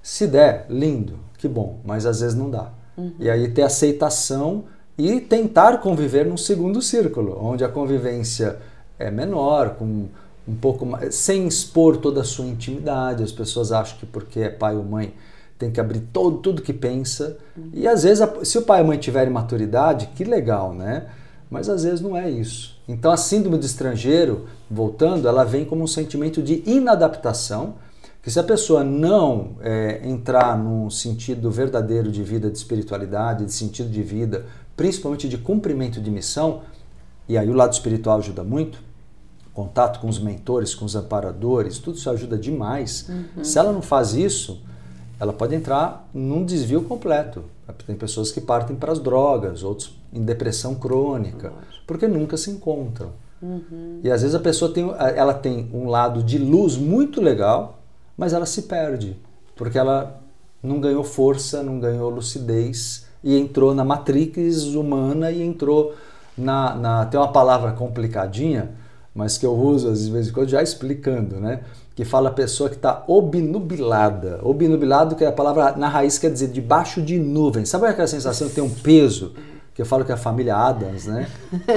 Se der, lindo, que bom, mas às vezes não dá. E aí ter aceitação e tentar conviver num segundo círculo, onde a convivência é menor, com um pouco mais, sem expor toda a sua intimidade. As pessoas acham que porque é pai ou mãe tem que abrir tudo que pensa. E às vezes, se o pai e a mãe tiverem maturidade, que legal, né? Mas às vezes não é isso. Então a síndrome do estrangeiro, voltando, ela vem como um sentimento de inadaptação, que se a pessoa não entrar num sentido verdadeiro de vida, de espiritualidade, de sentido de vida, principalmente de cumprimento de missão, e aí o lado espiritual ajuda muito, contato com os mentores, com os amparadores, tudo isso ajuda demais. Se ela não faz isso, ela pode entrar num desvio completo. Tem pessoas que partem para as drogas, outros em depressão crônica, porque nunca se encontram. E às vezes a pessoa ela tem um lado de luz muito legal, mas ela se perde, porque ela não ganhou força, não ganhou lucidez, e entrou na matrix humana e entrou tem uma palavra complicadinha, mas que eu uso às vezes quando já explicando, né? Que fala a pessoa que está obnubilada. Obnubilado, que é a palavra na raiz quer dizer debaixo de nuvem. Sabe aquela sensação de ter um peso? Que eu falo que é a família Adams, né?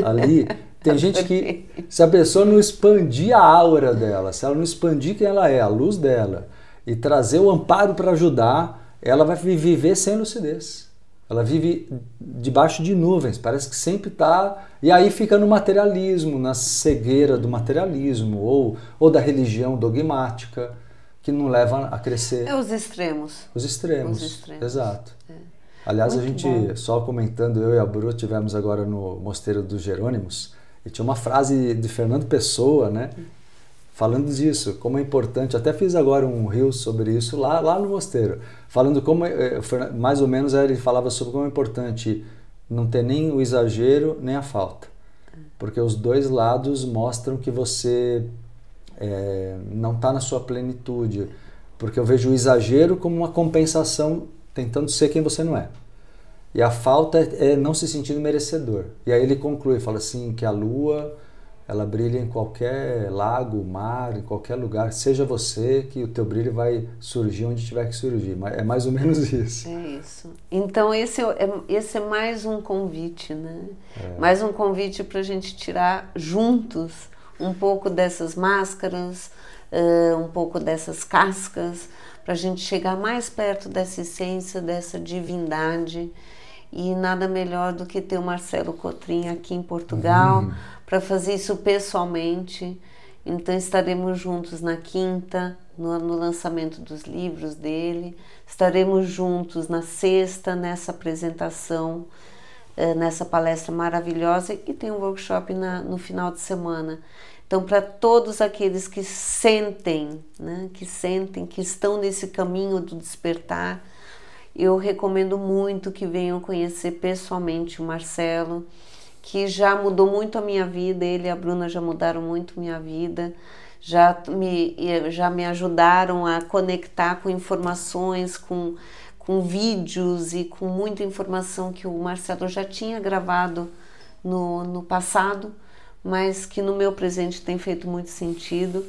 Ali tem gente que, se a pessoa não expandir a aura dela, se ela não expandir quem ela é, a luz dela, e trazer o amparo para ajudar, ela vai viver sem lucidez. Ela vive debaixo de nuvens, parece que sempre está... E aí fica no materialismo, na cegueira do materialismo, ou da religião dogmática, que não leva a crescer. É os extremos. Os extremos, exato. Aliás, muito a gente, bom. Só comentando, eu e a Bru tivemos agora no Mosteiro dos Jerônimos, e tinha uma frase de Fernando Pessoa, né? Falando disso, como é importante, até fiz agora um reel sobre isso lá no mosteiro, falando como, mais ou menos ele falava sobre como é importante não ter nem o exagero nem a falta, porque os dois lados mostram que você não está na sua plenitude, porque eu vejo o exagero como uma compensação tentando ser quem você não é, e a falta é não se sentindo merecedor. E aí ele conclui, fala assim, que a lua... ela brilha em qualquer lago, mar, em qualquer lugar. Seja você, que o teu brilho vai surgir onde tiver que surgir. É mais ou menos isso. É isso. Então esse é mais um convite, né? Mais um convite para a gente tirar juntos um pouco dessas máscaras, um pouco dessas cascas, para a gente chegar mais perto dessa essência, dessa divindade. E nada melhor do que ter o Marcelo Cotrim aqui em Portugal para fazer isso pessoalmente. Então estaremos juntos na quinta, no lançamento dos livros dele, estaremos juntos na sexta, nessa apresentação, nessa palestra maravilhosa, e tem um workshop no final de semana. Então, para todos aqueles que sentem, né, que estão nesse caminho do despertar, eu recomendo muito que venham conhecer pessoalmente o Marcelo, que já mudou muito a minha vida. Ele e a Bruna já mudaram muito minha vida, já me ajudaram a conectar com informações, com vídeos e com muita informação que o Marcelo já tinha gravado no passado, mas que no meu presente tem feito muito sentido.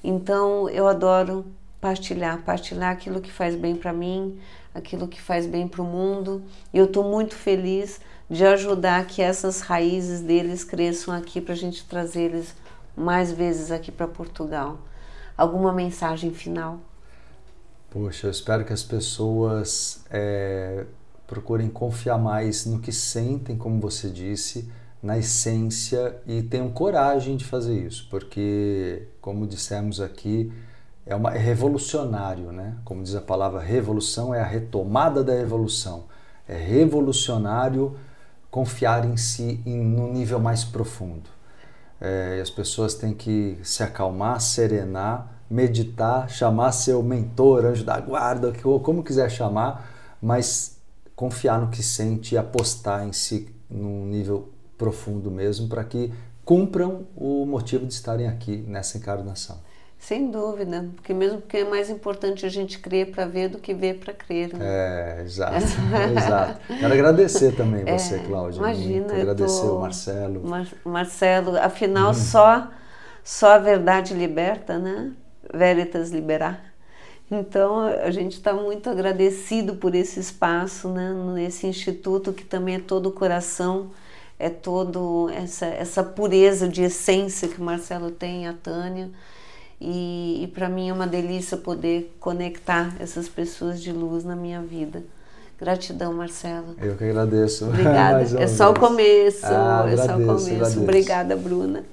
Então eu adoro partilhar aquilo que faz bem para mim, aquilo que faz bem para o mundo, e eu estou muito feliz de ajudar que essas raízes deles cresçam aqui, para a gente trazer eles mais vezes aqui para Portugal. Alguma mensagem final? Poxa, eu espero que as pessoas procurem confiar mais no que sentem, como você disse, na essência, e tenham coragem de fazer isso, porque, como dissemos aqui, é revolucionário, né? Como diz a palavra revolução, é a retomada da evolução. É revolucionário confiar em si num nível mais profundo. E as pessoas têm que se acalmar, serenar, meditar, chamar seu mentor, anjo da guarda, como quiser chamar, mas confiar no que sente e apostar em si num nível profundo mesmo, para que cumpram o motivo de estarem aqui nessa encarnação. Sem dúvida, porque é mais importante a gente crer para ver do que ver para crer. Né? Exato, exato. Quero agradecer também você, Cláudia. Imagina, agradecer o Marcelo. Marcelo, afinal, só a verdade liberta, né? Veritas liberar. Então, a gente está muito agradecido por esse espaço, né? Nesse instituto que também é todo o coração, é todo essa pureza de essência que o Marcelo tem, a Tânia. E para mim é uma delícia poder conectar essas pessoas de luz na minha vida. Gratidão, Marcelo. Eu que agradeço. Obrigada. É só o começo. Agradeço. Obrigada, Bruna.